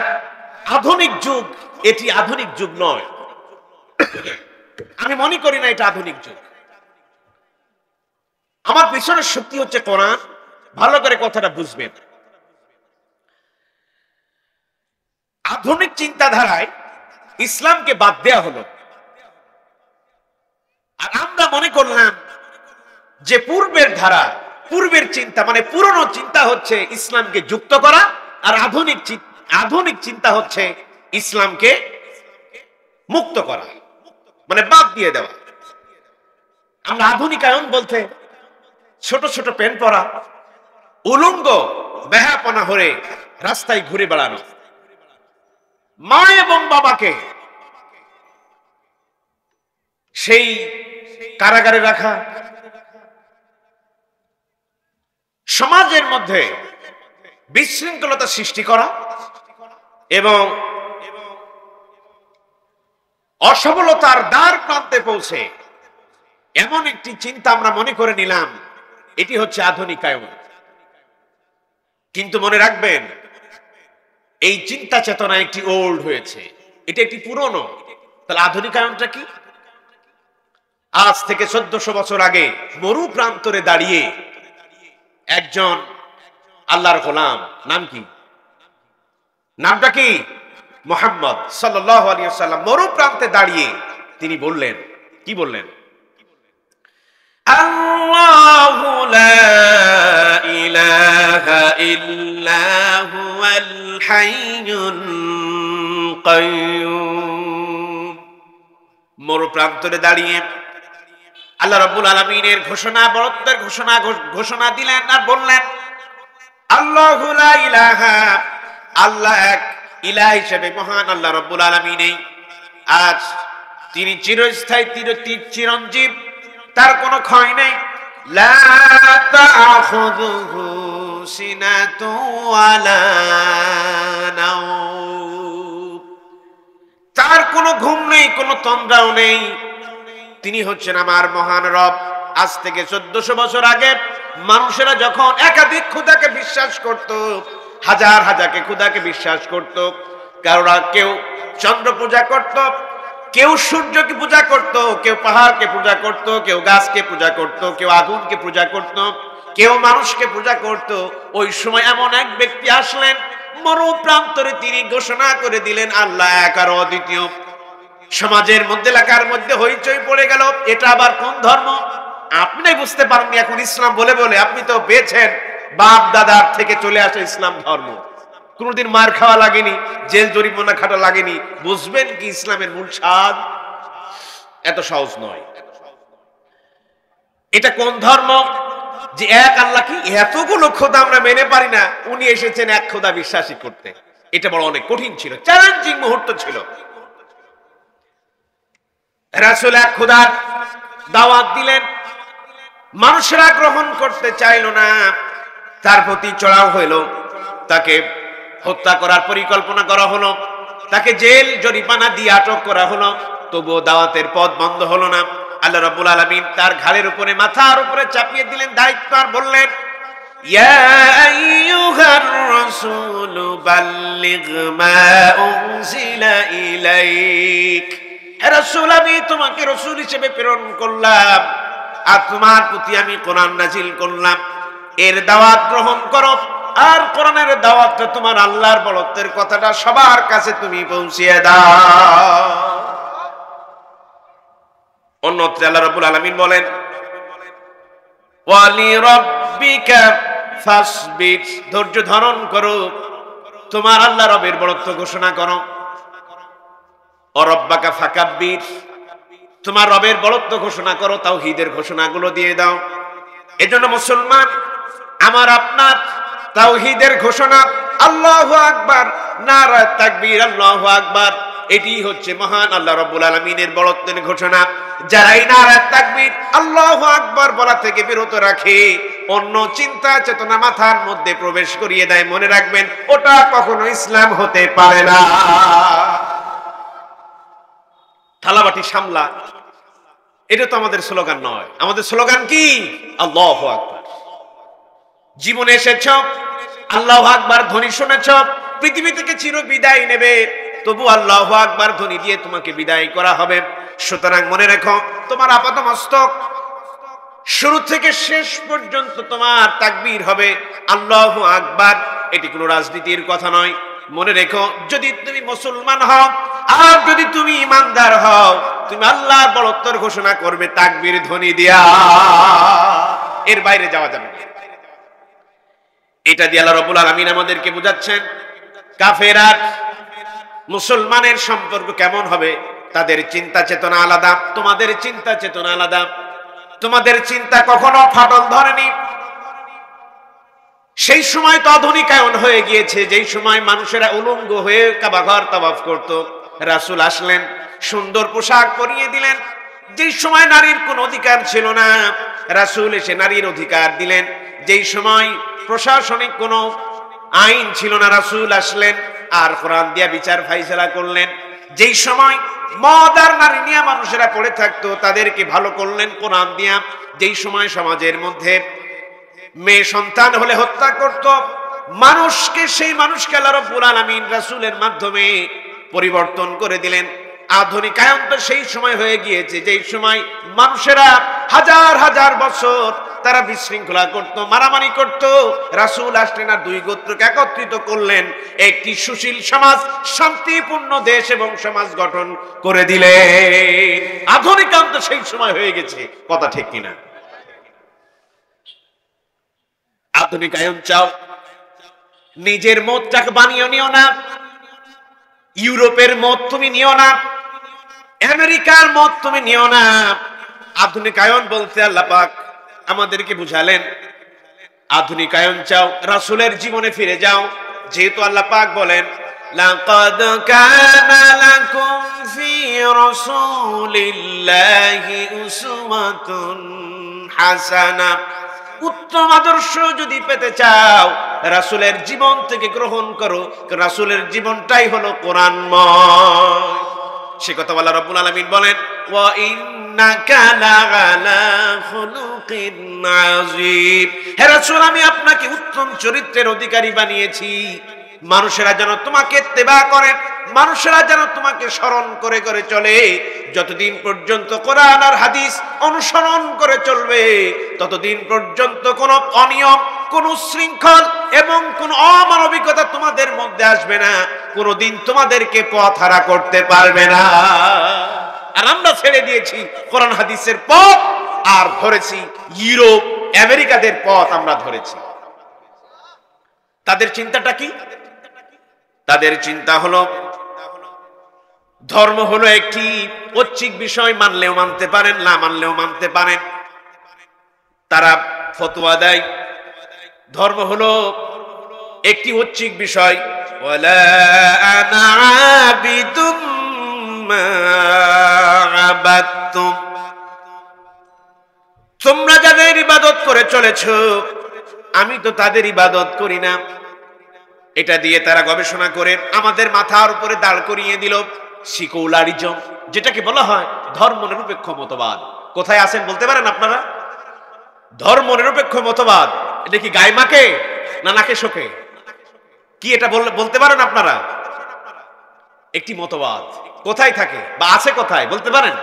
আধুনিক যুগ, এটি আধুনিক যুগ নয়। আমি মনে করি না এটা আধুনিক যুগ। আমার পিছনের শক্তি হচ্ছে কোরআন। ভালো করে কথাটা বুঝবেন। আধুনিক চিন্তাধারায় ইসলামকে বাদ দেয়া হলো, আর আমরা মনে করলাম যে পূর্বের ধারা, পূর্বের চিন্তা মানে পুরনো চিন্তা হচ্ছে ইসলামকে যুক্ত করা, আর আধুনিক চিন্তা হচ্ছে ইসলামকে মুক্ত করা, মানে বাদ দিয়ে দেওয়া। আমরা আধুনিকায়ন বলতে ছোট ছোট প্যান্ট পরা, উলঙ্গ বেহাপনা হয়ে রাস্তায় ঘুরে বেড়ানো, মা এবং বাবাকে সেই কারাগারে রাখা, সমাজের মধ্যে বিশৃঙ্খলতা সৃষ্টি করা এবং অসফলতার দ্বার প্রান্তে পৌঁছে এমন একটি চিন্তা আমরা মনে করে নিলাম, এটি হচ্ছে আধুনিকায়ন। কিন্তু মনে রাখবেন, এই চিন্তা চেতনা একটি ওল্ড হয়েছে, এটা একটি পুরনো। তাহলে আধুনিকায়নটা কি? আজ থেকে 1400 বছর আগে মরু প্রান্তরে দাঁড়িয়ে একজন আল্লাহর গোলাম, নাম কি? নামটা কি? মুহাম্মদ সাল্লাল্লাহু আলাইহি ওয়াসাল্লাম মরু প্রান্তে দাঁড়িয়ে তিনি বললেন, কি বললেন? আল্লাহু লা ইলাহা ইল্লা হুয়াল হাইয়ুল কাইয়্যুম। মরু প্রান্তরে দাঁড়িয়ে আল্লাহ রাব্বুল আলামিনের ঘোষণা, বরত্বের ঘোষণা দিলেন আর বললেন, আল্লাহু লা ইলাহা, আল্লাহ এক, ইলাহ হিসেবে মহান আল্লাহ রাব্বুল আলামিন। আজ তিনি চিরস্থায়ী, চিরঞ্জীব, তার কোনো ক্ষয় নেই। লা তাখুযুহু সিনাতু ওয়ালা নাওম, তার কোনো ঘুম নেই, কোনো তন্দ্রাও নেই। তিনি হচ্ছেন আমার মহান রব। আজ থেকে 1400 বছর আগে মানুষেরা যখন একাধিক খোদাকে বিশ্বাস করত, হাজার হাজারকে খোদাকে বিশ্বাস করত, কারোরা কেউ চন্দ্র পূজা করত, কেউ সূর্যকে পূজা করত, কেউ পাহাড়কে পূজা করত, কেউ গাছকে পূজা করত, কেউ আগুনকে পূজা করত, কেউ মানুষকে পূজা করত। ওই সময় এমন এক ব্যক্তি আসলেন মরু প্রান্তরে, তিনি ঘোষণা করে দিলেন আল্লাহ এক আর অদ্বিতীয়। সমাজের মধ্যে, এলাকার মধ্যে হইচই পড়ে গেল, এটা আবার কোন ধর্ম? আপনি বুঝতে পারেননি এখন ইসলাম বলে বলে। আপনি তো পেয়েছেন বাপ দাদার থেকে চলে আসে ইসলাম ধর্ম, কোনদিন মার খাওয়া লাগেনি, জেল জরিমানা খাটা লাগেনি। বুঝবেন কি ইসলামের মূল স্বাদ? এত সহজ নয়। এটা কোন ধর্ম যে এক আল্লাহ, কি এতগুলো খোদা আমরা মেনে পারি না, উনি এসেছেন এক খোদা বিশ্বাসী করতে। এটা বড় অনেক কঠিন ছিল, চ্যালেঞ্জিং মুহূর্ত ছিল। রাসূল এক খোদার দাওয়াত দিলেন, মানুষেরা গ্রহণ করতে চাইল না, তার প্রতি চড়াও হইল, তাকে হত্যা করার পরিকল্পনা করা হলো, তাকে জেল জরিমানা দিয়ে আটক করা হলো, তবুও দাওয়াতের পথ বন্ধ হলো না। আল্লাহ রাব্বুল আলামিন তার ঘাড়ের উপরে, মাথার উপরে চাপিয়ে দিলেন দায়িত্ব, আর বললেন, ইয়া আইয়ুহার রাসূল বাল্লিগ মা উনজিলা ইলাইক। হে রাসূল, আমি তোমাকে রাসূল হিসেবে প্রেরণ করলাম, আর তোমার প্রতি আমি কোরআন নাজিল করলাম। এর দাওয়াত গ্রহণ করো, আর কোরআনের দাওয়াতটা তোমার আল্লাহর বড়ত্বের কথাটা সবার কাছে তুমি পৌঁছিয়ে দাও। অন্যত্র আল্লাহ রাব্বুল আলামিন বলেন, ওয়ালি রাব্বিকা ফাসবির, ধৈর্য ধারণ করো, তোমার আল্লাহ রবের বড়ত্ব ঘোষণা করো। ও রব্বাকা ফাকাব্বির, তোমার রবের বড়ত্ব ঘোষণা করো, তাওহীদের ঘোষণাগুলো দিয়ে দাও। এজন্য মুসলমান, আমার আপনার তাওহীদের ঘোষণা, আল্লাহু আকবার, নারা তাকবীর, আল্লাহু আকবার, এটি হচ্ছে মহান আল্লাহ রাব্বুল আলামিনের বড়ত্বের ঘোষণা। যারাই নারা তাকবীর, আল্লাহু আকবার বলা থেকে বিরত রাখে, অন্য চিন্তা চেতনা মাথার মধ্যে প্রবেশ করিয়ে দেয়, মনে রাখবেন ওটা কখনো ইসলাম হতে পারে না। থালাবাটি সামলা, এটা তো আমাদের স্লোগান নয়। আমাদের স্লোগান কি? আল্লাহু আকবার। জীবনে এসেছ, আল্লাহু আকবার ধ্বনি শুনেছ, পৃথিবী থেকে চির বিদায় নেবে, তবু আল্লাহু আকবার ধ্বনি দিয়ে তোমাকে বিদায় করা হবে। সুতরাং মনে রেখো, তোমার আপাতমস্তক শুরু থেকে শেষ পর্যন্ত তোমার তাকবীর হবে আল্লাহু আকবার। এটি কোনো রাজনীতির কথা নয়। মনে রেখো, যদি তুমি মুসলমান হও আর যদি তুমি ইমানদার হও, তুমি আল্লাহর বড়ত্বের ঘোষণা করবে তাকবীর ধ্বনি দিয়া, এর বাইরে যাওয়া যাবে না। এটা দিয়ে আল্লাহ রাব্বুল আলামিন আমাদেরকে বুঝাচ্ছেন কাফের আর মুসলমানের সম্পর্ক কেমন হবে। তাদের চিন্তা চেতনা আলাদা, তোমাদের চিন্তা চেতনা আলাদা। তোমাদের চিন্তা কখনো ফাটল ধরেনি। সেই সময় তো আধুনিকায়ন হয়ে গিয়েছে, যেই সময় মানুষেরা উলঙ্গ হয়ে কাবাঘর তাওয়াফ করত। রাসূল আসলেন, সুন্দর পোশাক পরিয়ে দিলেন। যেই সময় নারীর কোনো অধিকার ছিল না, রাসূল এসে নারীর অধিকার দিলেন। যেই সময় প্রশাসনিক কোনো আইন ছিল না, রাসূল আসলেন আর কোরআন দিয়া বিচার ফাইসালা করলেন। যেই সময় মদ আর নারী নিয়ে মানুষেরা পড়ে থাকতো, তাদেরকে ভালো করলেন কোরআন দিয়া। যেই সময় সমাজের মধ্যে মেয়ে সন্তান হলে হত্যা করত মানুষকে, সেই মানুষকে আল্লাহ রাব্বুল আলামিন রাসূলের মাধ্যমে পরিবর্তন করে দিলেন। আধুনিকায়ন তো সেই সময় হয়ে গিয়েছে যেই সময় মানুষেরা হাজার হাজার বছর তারা বিশৃঙ্খলা করত, মারামারি করত। রাসূল আসলেন আর দুই গোত্রকে একত্রিত করলেন, একটি সুশীল সমাজ, শান্তিপূর্ণ দেশ এবং সমাজ গঠন করে দিলেন। আধুনিকায়ন তো সেই সময় হয়ে গেছে, কথা ঠিক কিনা? আধুনিকায়ন চাও, নিজের মতটাকে বানিয়ে নিও না। ইউরোপের মত তুমি নিও না, আমেরিকার মত তুমি নিও না। আধুনিকায়ন বলতে আল্লাহ পাক আমাদেরকে বুঝালেন, আধুনিকায়ন চাও, রাসূলের জীবনে ফিরে যাও। যেহেতু আল্লাহ পাক বলেন, লাকাদ কানা লাকুম ফি রাসূলিল্লাহি উসওয়াতুন হাসানা। উত্তম আদর্শ যদি পেতে চাও, রাসূলের জীবন থেকে গ্রহণ করো। রাসূলের জীবনটাই হলো কোরআনময়। সে কথা আল্লাহ রাব্বুল আলামিন বলেন, ওয়া ইন্নাকা লাআলা খুলুকিন আযীম। হে রাসূল, আমি আপনাকে উত্তম চরিত্রের অধিকারী বানিয়েছি। মানুষেরা যেন তোমাকে ইত্তেবা করে, মানুষেরা যেন তোমাকে স্মরণ করে করে চলে। যতদিন পর্যন্ত কোরআন আর হাদিস অনুসরণ করে চলবে, ততদিন পর্যন্ত কোন অনিয়ম, কোন শৃঙ্খল এবং কোন অমানবিকতা তোমাদের মধ্যে আসবে না। কোনদিন তোমাদেরকে পথহারা করতে পারবে না। আর আমরা ছেড়ে দিয়েছি কোরআন হাদিসের পথ, আর ধরেছি ইউরোপ আমেরিকাদের পথ আমরা ধরেছি। তাদের চিন্তাটা কি? তাদের চিন্তা হলো, ধর্ম হলো একটি ঐচ্ছিক বিষয়, মানলেও মানতে পারেন, না মানলেও মানতে পারেন। তারা ফতোয়া দেয়, ধর্ম হলো একটি ঐচ্ছিক বিষয়। ওয়ালা আনা আবিদুম মা আবাদতুম। তোমরা যাদের ইবাদত করে চলেছো, আমি তো তাদের ইবাদত করি না। এটা দিয়ে তারা গবেষণা করে আমাদের মাথার উপরে দাঁড় করিয়ে দিল সেকুলারিজম, যেটাকে বলা হয় ধর্ম নিরপেক্ষ মতবাদ। কোথায় আছেন বলতে পারেন আপনারা? ধর্ম নিরপেক্ষ মতবাদ, এটা কি গায়ে মাকে না নাকে শোকে? কি এটা বলতে পারেন আপনারা? একটি মতবাদ কোথায় থাকে বা আছে কোথায় বলতে পারেন?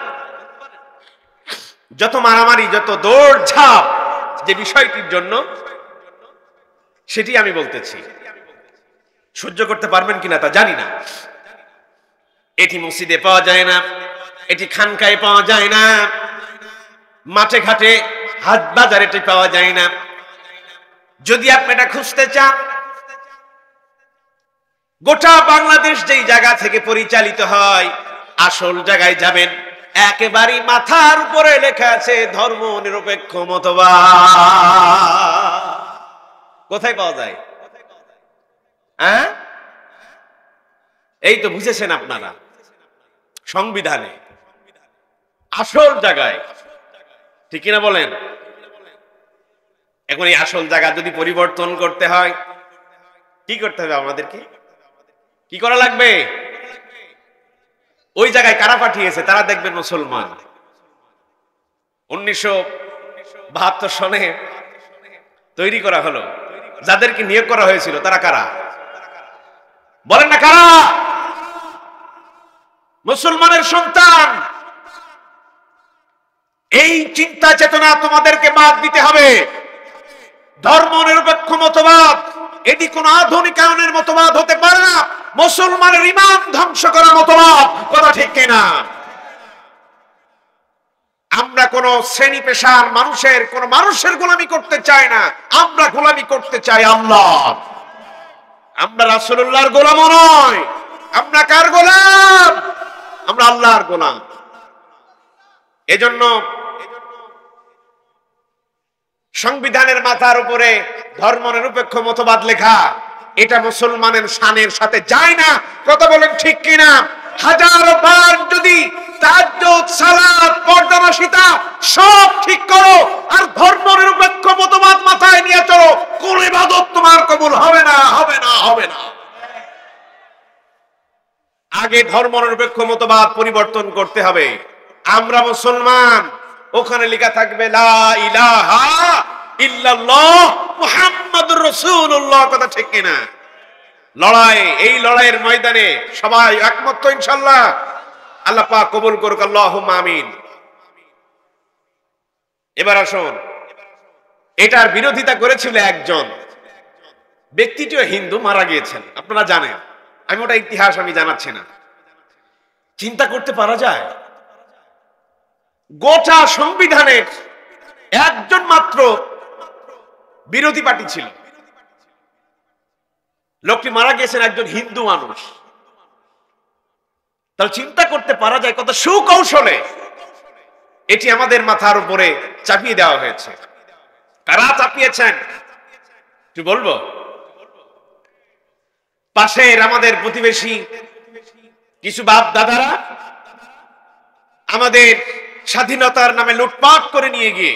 যত মারামারি, যত দৌড়ঝাঁপ যে বিষয়টির জন্য, সেটি আমি বলতেছি। সহ্য করতে পারবেন কিনা তা জানি না। এটি মসজিদে পাওয়া যায় না, এটি খানকায় পাওয়া যায় না, মাঠে ঘাটে হাট বাজারে এটি পাওয়া যায় না। যদি আপনি এটা খুঁজতে চান, গোটা বাংলাদেশ যেই জায়গা থেকে পরিচালিত হয়, আসল জায়গায় যাবেন, একেবারে মাথার উপরে লেখা আছে ধর্ম নিরপেক্ষ মতবাদ। কোথায় পাওয়া যায়? হ্যাঁ, এই তো বুঝেছেন আপনারা, সংবিধানে, আসল জায়গায়। ঠিক কিনা বলেন? এখন এই আসল জায়গা যদি পরিবর্তন করতে হয়, কি করতে হবে আমাদেরকে? কি করা লাগবে? ওই জায়গায় কারা পাঠিয়েছে তারা দেখবেন মুসলমান। 1972 সনে তৈরি করা হলো, যাদেরকে নিয়োগ করা হয়েছিল তারা কারা বলেন না? কারা? মুসলমানের সন্তান। এই চিন্তা চেতনা তোমাদেরকে বাদ দিতে হবে। ধর্ম নিরপেক্ষ মতবাদ এটি কোন আধুনিকায়নের মতবাদ হতে পারে না। মুসলমানের ঈমান ধ্বংস করা মতবাদ, কথা ঠিক কিনা? আমরা কোন শ্রেণী পেশার মানুষের গোলামি করতে চাই না, আমরা গোলামি করতে চাই আল্লাহ। আমরা রাসূলুল্লাহর গোলাম নয়। আমরা কার গোলাম? আমরা আল্লাহর গোলাম। এজন্য সংবিধানের মাথার উপরে ধর্ম নিরপেক্ষ মতবাদ লেখা, এটা মুসলমানের শানের সাথে যায় না। কথা বলেন ঠিক কিনা? হাজারো বার যদি তাহাজ্জুদ, সালাত, পর্দানশীতা সব ঠিক করো, আর ধর্ম নিরপেক্ষ মতবাদ মাথায় নিয়ে চলো, কোন ইবাদত তোমার কবুল হবে না, হবে না, হবে না। আগে ধর্ম নিরপেক্ষ মতবাদ পরিবর্তন করতে হবে। আমরা মুসলমান, ওখানে লেখা থাকবে লা ইলাহা ইল্লাল্লাহ মুহাম্মাদুর রাসূলুল্লাহ, কথা ঠিক কিনা? লড়াই, এই লড়াইয়ের ময়দানে সবাই একমত তো ইনশাআল্লাহ? আল্লাহ পাক কবুল করুক, আল্লাহুম্মা আমিন। এবার আসুন, এটার বিরোধিতা করেছিল একজন, ব্যক্তিটিও হিন্দু, মারা গিয়েছেন, আপনারা জানেন। আমি ওটা ইতিহাস আমি জানাচ্ছি না। চিন্তা করতে পারা যায় গোটা সংবিধানের একজন মাত্র বিরোধী পার্টি ছিল, লোকটি মারা গিয়েছেন, একজন হিন্দু মানুষ। তাহলে চিন্তা করতে পারা যায় কত সুকৌশলে এটি আমাদের মাথার উপরে চাপিয়ে দেওয়া হয়েছে। কারা চাপিয়েছেন একটু বলবো? পাশের আমাদের প্রতিবেশী কিছু বাপ দাদারা আমাদের স্বাধীনতার নামে লুটপাট করে নিয়ে গিয়ে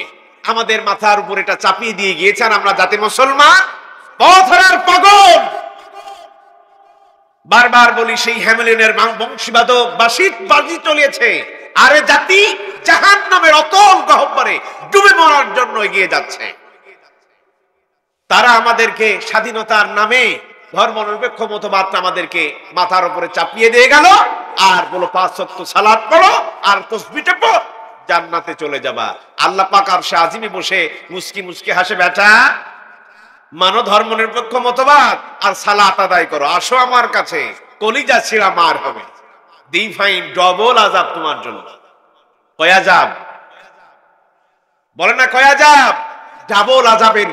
আমাদের মাথার উপর এটা চাপিয়ে দিয়ে গিয়েছেন। আমরা জাতি মুসলমান, পথহারার পাগল। বারবার বলি সেই হ্যামিলিনের বংশীবাদক বাসিত বাজি চলেছে, আরে জাতি জাহান্নামের অতল গহ্বরে ডুবে মরার জন্য এগিয়ে যাচ্ছে। তারা আমাদেরকে স্বাধীনতার নামে ধর্মনিরপেক্ষ মতবাদ আমাদেরকে মাথার উপরে চাপিয়ে দিয়ে গেল, আর বলো 5 ওয়াক্ত সালাত পড়ো আর তাসবিহ পড়ো, জান্নাতে চলে যাবা। আল্লাহ পাক আরশে আজিমে বসে মুস্কি মুস্কি হাসে, বেটা মানো ধর্মনিরপেক্ষ মতবাদ আর সালাত আদায় করো, আসো আমার কাছে, কলিজা ছিঁড়া মার হবে, ডিভাইন ডবল আযাব তোমার জন্য। কয় আযাব বলে না, কয় আযাব? ডাবল আযাবের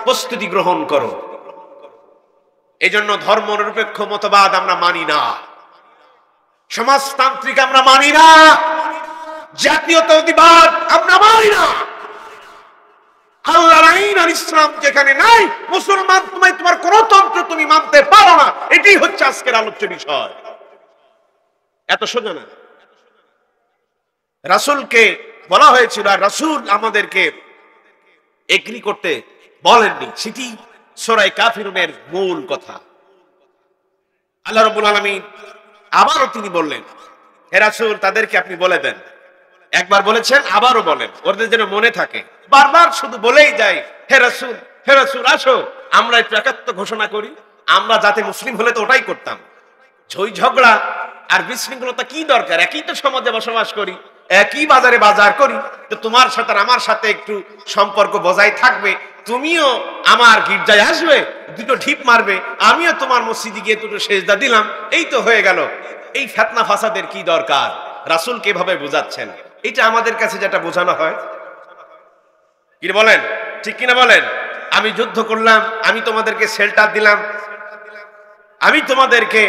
প্রস্তুতি গ্রহণ করো। এজন্য ধর্মনিরপেক্ষ মতবাদ আমরা মানি না, সমাজতান্ত্রিক আমরা মানি না, জাতীয়তাবাদ আমরা মানি না। আল্লাহর আইন আর ইসলাম যেখানে নাই, মুসলমান তোমার কোন তন্ত্র তুমি মানতে পারো না। এটাই হচ্ছে আজকের আলোচ্য বিষয়। এত সোজা না। রাসূলকে বলা হয়েছিল, আর রাসূল আমাদেরকে এগ্রি করতে বলেননি, সেটি সূরা কাফিরুনের মূল কথা। আল্লাহ রাব্বুল আলামিন আবারও তিনি বললেন, হে রাসূল তাদেরকে আপনি বলে দেন। একবার বলেছেন, আবারও বলেন, ওদের যেন মনে থাকে। বারবার শুধু বলেই যায়, হে রাসূল, হে রাসূল, আসো আমরা একটু একাত্ম ঘোষণা করি। আমরা যাতে মুসলিম হলে তো ওটাই করতাম। ঝই ঝগড়া আর বিশৃঙ্খলতা কি দরকার? একই তো সমাজে বসবাস করি, একই বাজারে বাজার করি, তো তোমার সাথে আর আমার সাথে একটু সম্পর্ক বজায় থাকবে। তুমিও আমার গির্জায় আসবে, দুটো ঢিপ মারবে, আমিও তোমার মসজিদে গিয়ে দুটো সেজদা দিলাম, এই তো হয়ে গেল। এই ফিতনা ফাসাদের কি দরকার? রাসূলকে এভাবে বোঝাচ্ছেন। এটা আমাদের কাছে যেটা বোঝানো হয়, কি বলেন, ঠিক কিনা বলেন? আমি যুদ্ধ করলাম, আমি তোমাদেরকে শেল্টার দিলাম, আমি তোমাদেরকে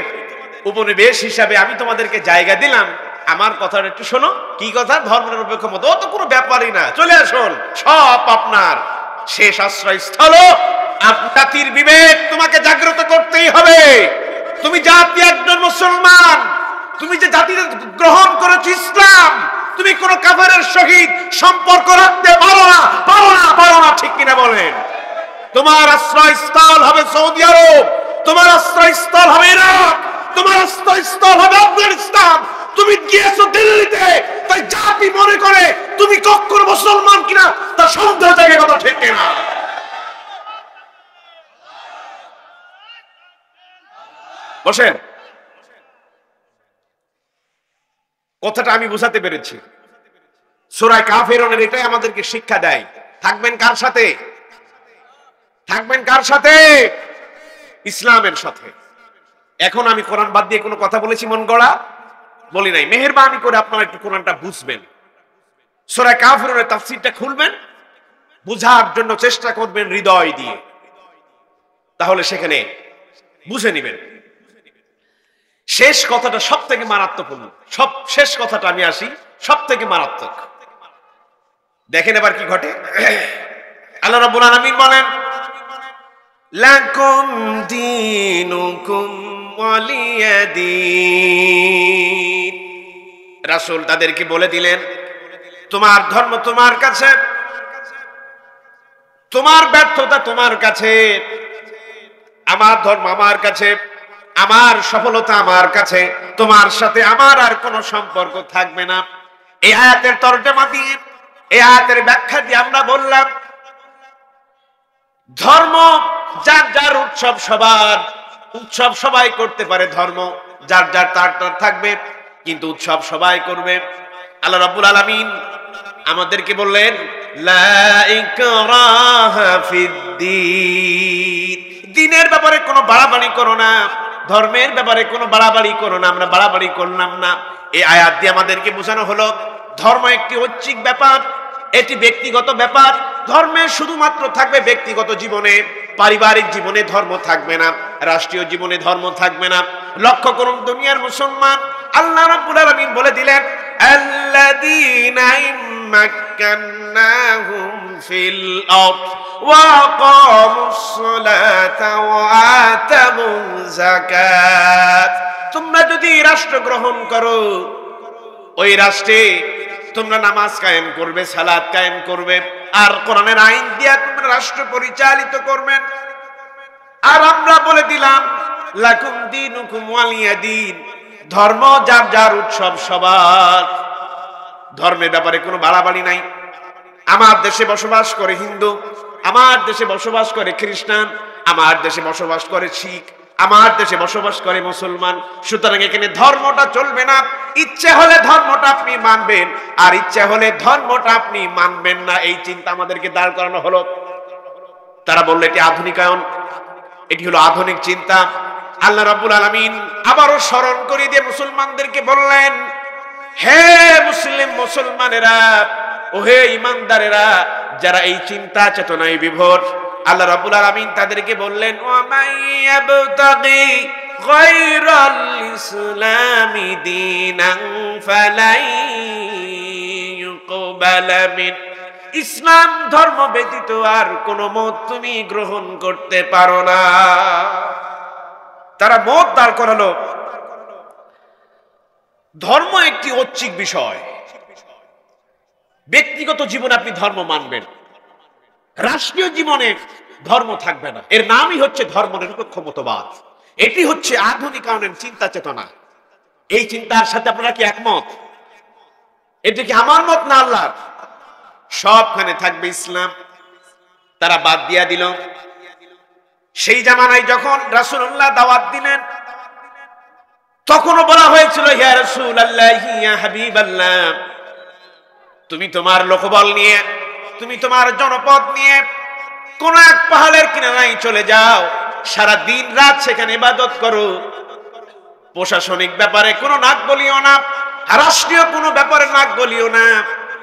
উপনিবেশ হিসাবে আমি তোমাদেরকে জায়গা দিলাম, আমার কথাটা একটু শোনো। কি কথা? ধর্মনিরপেক্ষ মত, ও তো কোনো ব্যাপারই না, চলে আসুন, সব আপনার। শেষ আশ্রয়স্থল জাতির বিবেক তোমাকে জাগ্রত করতেই হবে। তুমি জাতি একজন মুসলমান, তুমি যে জাতিতে গ্রহণ করেছো ইসলাম, তুমি কোন কাফেরের সহিত সম্পর্ক রাখতে পারো না, পারো না, পারো না, ঠিক কিনা বলেন? তোমার আশ্রয়স্থল হবে সৌদি আরব, তোমার আশ্রয়স্থল হবে ইরাক, তোমার আশ্রয়স্থল হবে আফগানিস্তান। তুমি গিয়েছো দিল্লিতে, তাই জাতি মনে করে তুমি কখনো মুসলমান কিনা তা সন্দেহ জাগে, কথা ঠিক কিনা? বসেন, কথাটা আমি বুঝাতে পেরেছি। সূরা কাফিরুনের এটাই আমাদেরকে শিক্ষা দেয়। থাকবেন কার সাথে? থাকবেন কার সাথে? ইসলামের সাথে। এখন আমি কোরআন বাদ দিয়ে কোনো কথা বলেছি মন গড়া? বলি নাই। মেহেরবানি করে আপনারা একটু কোরআনটা বুঝবেন, সূরা কাফিরুনের তাফসীরটা খুলবেন, বুঝার জন্য চেষ্টা করবেন হৃদয় দিয়ে, তাহলে সেখানে বুঝে নেবেন। শেষ কথাটা সব থেকে মারাত্মপূর্ণ, সব শেষ কথাটা আমি আসি, সব থেকে মারাত্মক। দেখেন এবার কি ঘটে। আল্লাহ রাব্বুল আলামিন বলেন, লাকুম দীনুকুম ওয়ালিয়াদিন। রাসূল তাদেরকে বলে দিলেন, তোমার ধর্ম তোমার কাছে, তোমার ব্যর্থতা তোমার কাছে, আমার ধর্ম আমার কাছে, আমার সফলতা আমার কাছে, তোমার সাথে আমার আর কোনো সম্পর্ক থাকবে না। এই আয়াতের তরজমা দিয়ে, এই আয়াতের ব্যাখ্যা দিয়ে আমরা বললাম, ধর্ম যার যার উৎসব, সবার উৎসব সবাই করতে পারে, ধর্ম যার যার তার তার থাকবে, কিন্তু উৎসব সবাই করবে। আল্লাহ রাব্বুল আলামিন আমাদেরকে বললেন, লা ইকরাহা ফিদ্দীন, দ্বীনের ব্যাপারে কোনো বাড়াবাড়ি করো না, ধর্মের ব্যাপারে কোনো বাড়াবাড়ি করো না। আমরা বাড়াবাড়ি করলাম না। এই আয়াত দিয়ে আমাদেরকে বোঝানো হলো ধর্ম একটি ঐচ্ছিক ব্যাপার, এটি ব্যক্তিগত ব্যাপার। ধর্মে শুধুমাত্র থাকবে ব্যক্তিগত জীবনে, পারিবারিক জীবনে ধর্ম থাকবে না, রাষ্ট্রীয় জীবনে ধর্ম থাকবে না। লক্ষ্য করুন দুনিয়ার মুসলমান, আল্লাহ রাব্বুল আলামিন বলে দিলেন আল্লাযীনা ইম্মাক্কান্নাহুম ফিল আরদ ওয়া আকামুস সালাতা ওয়া আতামুজ যাকাত। তোমরা যদি রাষ্ট্র গ্রহণ করো, ওই রাষ্ট্রে তোমরা নামাজ কায়েম করবে, সালাত কায়েম করবে, আর কোরআনের আইন দিয়া তোমরা রাষ্ট্র পরিচালিত করবেন। আর আমরা বলে দিলাম লাকুম দীনুকুম ওয়ালিয়া দীন, ধর্ম যার যার উৎসব সবার, ধর্মের ব্যাপারে কোনো বাড়াবাড়ি নাই। আমার দেশে বসবাস করে হিন্দু, আমার দেশে বসবাস করে খ্রিস্টান, আমার দেশে বসবাস করে শিখ, আমার দেশে বসবাস করে মুসলমান। সুতরাং এখানে ধর্মটা চলবে না। ইচ্ছে হলে ধর্মটা আপনি মানবেন, আর ইচ্ছে হলে ধর্মটা আপনি মানবেন না। এই চিন্তা আমাদেরকে দাঁড় করানো হলো। তারা বলল এটি আধুনিকায়ন, এটি হলো আধুনিক চিন্তা। আল্লাহ রাব্বুল আলামিন আবারও স্মরণ করে দিয়ে মুসলমানদেরকে বললেন, হে মুসলমানেরা, ও হে ইমানদারেরা, যারা এই চিন্তা চেতনায় বিভোর, আল্লাহ রাব্বুল আলামিন তাদেরকে বললেন ওয়া মাইয়াবতাগি গায়রাল ইসলামি দীনান ফালাই ইউকবালা মিন, ইসলাম ধর্ম ব্যতীত আর কোন মত তুমি গ্রহণ করতে পারো না। তারা মত দাঁড় করালো। ধর্ম একটি ঐচ্ছিক বিষয়, ব্যক্তিগত জীবনে আপনি ধর্ম মানবেন, রাষ্ট্রীয় জীবনে ধর্ম থাকবে না। এর নামই হচ্ছে ধর্ম নিরপেক্ষ মতবাদ। এটি হচ্ছে আধুনিকায়নের চিন্তা চেতনা। এই চিন্তার সাথে আপনারা কি একমত? এটি কি আমার মত না আল্লাহর? সবখানে থাকবে ইসলাম, তারা বাদ দিয়া দিল। সেই জামানায় যখন রাসূলুল্লাহ দাওয়াত দিলেন, তখনও বলা হয়েছিল ইয়া রাসূলুল্লাহ, ইয়া হাবিবাল্লাহ, তুমি তোমার লোকবল নিয়ে, তুমি তোমার জনপদ নিয়ে কোন এক পাহাড়ের কিনারায় চলে যাও, সারা দিন রাত সেখানে ইবাদত করো, প্রশাসনিক ব্যাপারে কোনো নাক গলিও না, রাষ্ট্রীয় কোনো ব্যাপারে নাক গলিও না,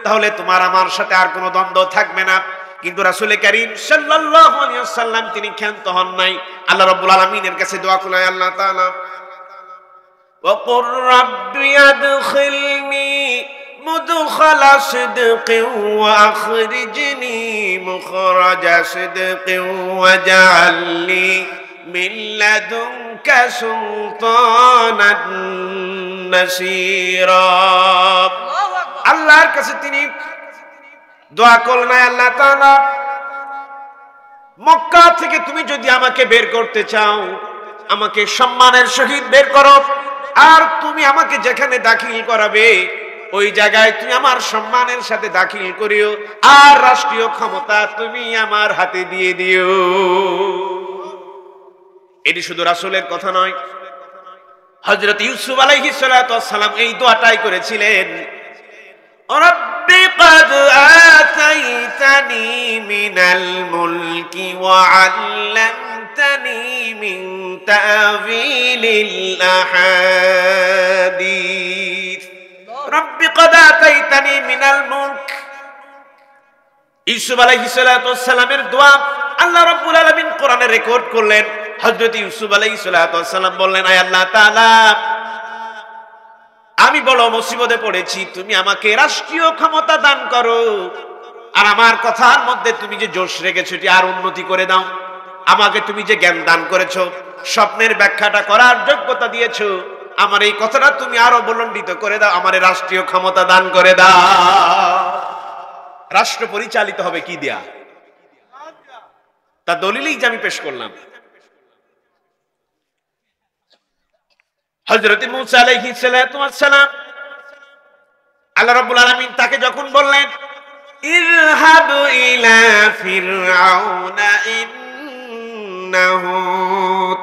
তাহলে তোমার আমার সাথে আর কোনো দ্বন্দ্ব থাকবে না। কিন্তু রাসূল কারীম সাল্লাল্লাহু আলাইহি ওয়াসাল্লাম তিনি ক্ষান্ত হন নাই। আল্লাহ রাব্বুল আলামিনের কাছে দোয়া করলেন, আল্লাহ তাআলা ওয়া কুর রাব্বি আদখিলনি মুদখালা সিদকিন ওয়া আখরিজনি মুখরাজা সিদকিন ওয়াজআলনি মিন লাদুনকা সুলতানান নাসীরা। আল্লাহর কাছে তিনি দোয়া করলেন, আল্লাহ তাআলা, মক্কা থেকে তুমি যদি আমাকে বের করতে চাও, আমাকে সম্মানের সহিত বের করো, আর তুমি আমাকে যেখানে দাখিল করাবে ওই জায়গায় তুমি আমার সম্মানের সাথে দাখিল করিও, আর রাষ্ট্রীয় ক্ষমতা তুমি আমার হাতে দিয়ে দিও। এটি শুধু রাসূলের কথা নয়, হযরত ইউসুফ আলাইহিস সালাতু ওয়াস সালাম এই দোয়াটাই করেছিলেন, রব্বি ক্বাদ আতাইতানি মিনাল মুলকি ওয়া আল্লামতানি মিন তা'ওয়িলিল আহাদিস। রব্বি ক্বাদ আতাইতানি মিনাল মুলক, ইউসুফ আলাইহিস সালাতু ওয়াস সালামের দোয়া আল্লাহ রাব্বুল আলামিন কোরআনে রেকর্ড করলেন। হযরত ইউসুফ আলাইহিস সালাতু ওয়াস সালাম বললেন, আয় আল্লাহ তাআলা, আমি বড় মুসিবতে পড়েছি, তুমি আমাকে রাষ্ট্রীয় ক্ষমতা দান করো, আর আমার কথার মধ্যে তুমি যে জোশ রেখেছো এটি আর উন্নতি করে দাও। আমাকে তুমি যে জ্ঞান দান করেছো, স্বপ্নের ব্যাখ্যাটা করার যোগ্যতা দিয়েছো, আমার এই কথাটা তুমি আরো বলন্ডিত করে দাও, আমার রাষ্ট্রীয় ক্ষমতা দান করে দাও। রাষ্ট্র পরিচালিত হবে কি দিয়া? তা দলিলই যে আমি পেশ করলাম। হযরত মূসা আলাইহিস সালাতু ওয়াস সালাম, আল্লাহ রাব্বুল আলামিন তাকে যখন বললেন ইযহাব ইলা ফিরআউনা ইন্নাহু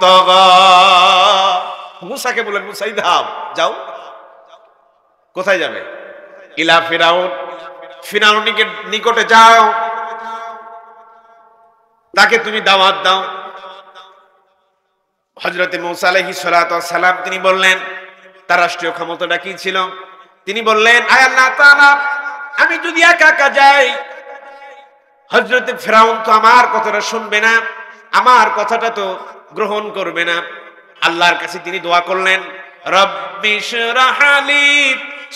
তাগা, মূসাকে বললেন, মূসা ইযহাব, যাও। কোথায় যাবে? ইলা ফিরআউন, ফিরআউনের নিকটে যাও, তাকে তুমি দাওয়াত দাও। হযরত মূসা আলাইহিস সালাতু ওয়াস সালাম তিনি বললেন, তার রাষ্ট্রীয় ক্ষমতাটা কি ছিল? তিনি বললেন, আয় আল্লাহ তাআলা, আমি যদি একা একা যাই, হযরত ফিরআউন তো আমার কথাটা শুনবে না, আমার কথাটা তো গ্রহণ করবে না। আল্লাহর কাছে তিনি দোয়া করলেন, রব্বি শরহ লি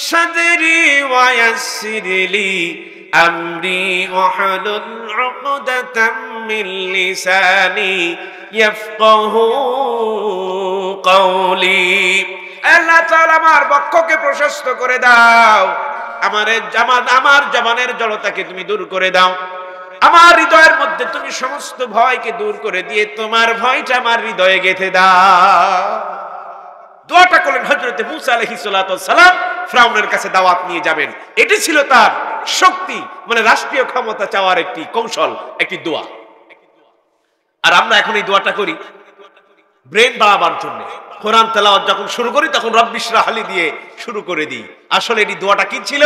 সাদরি ওয়া ইয়াসসির লি আমরি ওয়াহলুল উকদাতাম মিন লিসানি ইয়াফকাহু কওলি। আল্লাহ তাআলা আমার বক্ষকে প্রশস্ত করে দাও, আমার জবানের জড়তাকে তুমি দূর করে দাও, আমার হৃদয়ের মধ্যে তুমি সমস্ত ভয়কে দূর করে দিয়ে তোমার ভয়টা আমার হৃদয়ে গেঁথে দাও। দোয়াটা করলেন হযরত মূসা আলাইহিস সালাতু ওয়াস সালাম, ফিরআউনের কাছে দাওয়াত নিয়ে যাবেন। এটি ছিল তার শক্তি, মানে রাষ্ট্রীয় ক্ষমতা চাওয়ার একটি কৌশল, একটি দোয়া। আর আমরা এখন এই দোয়াটা করি ব্রেন বাড়াবার জন্য। কোরআন তেলাওয়াত যখন শুরু করি তখন রব্বি শরহ লি দিয়ে শুরু করে দিই। আসলে এই দোয়াটা কি ছিল?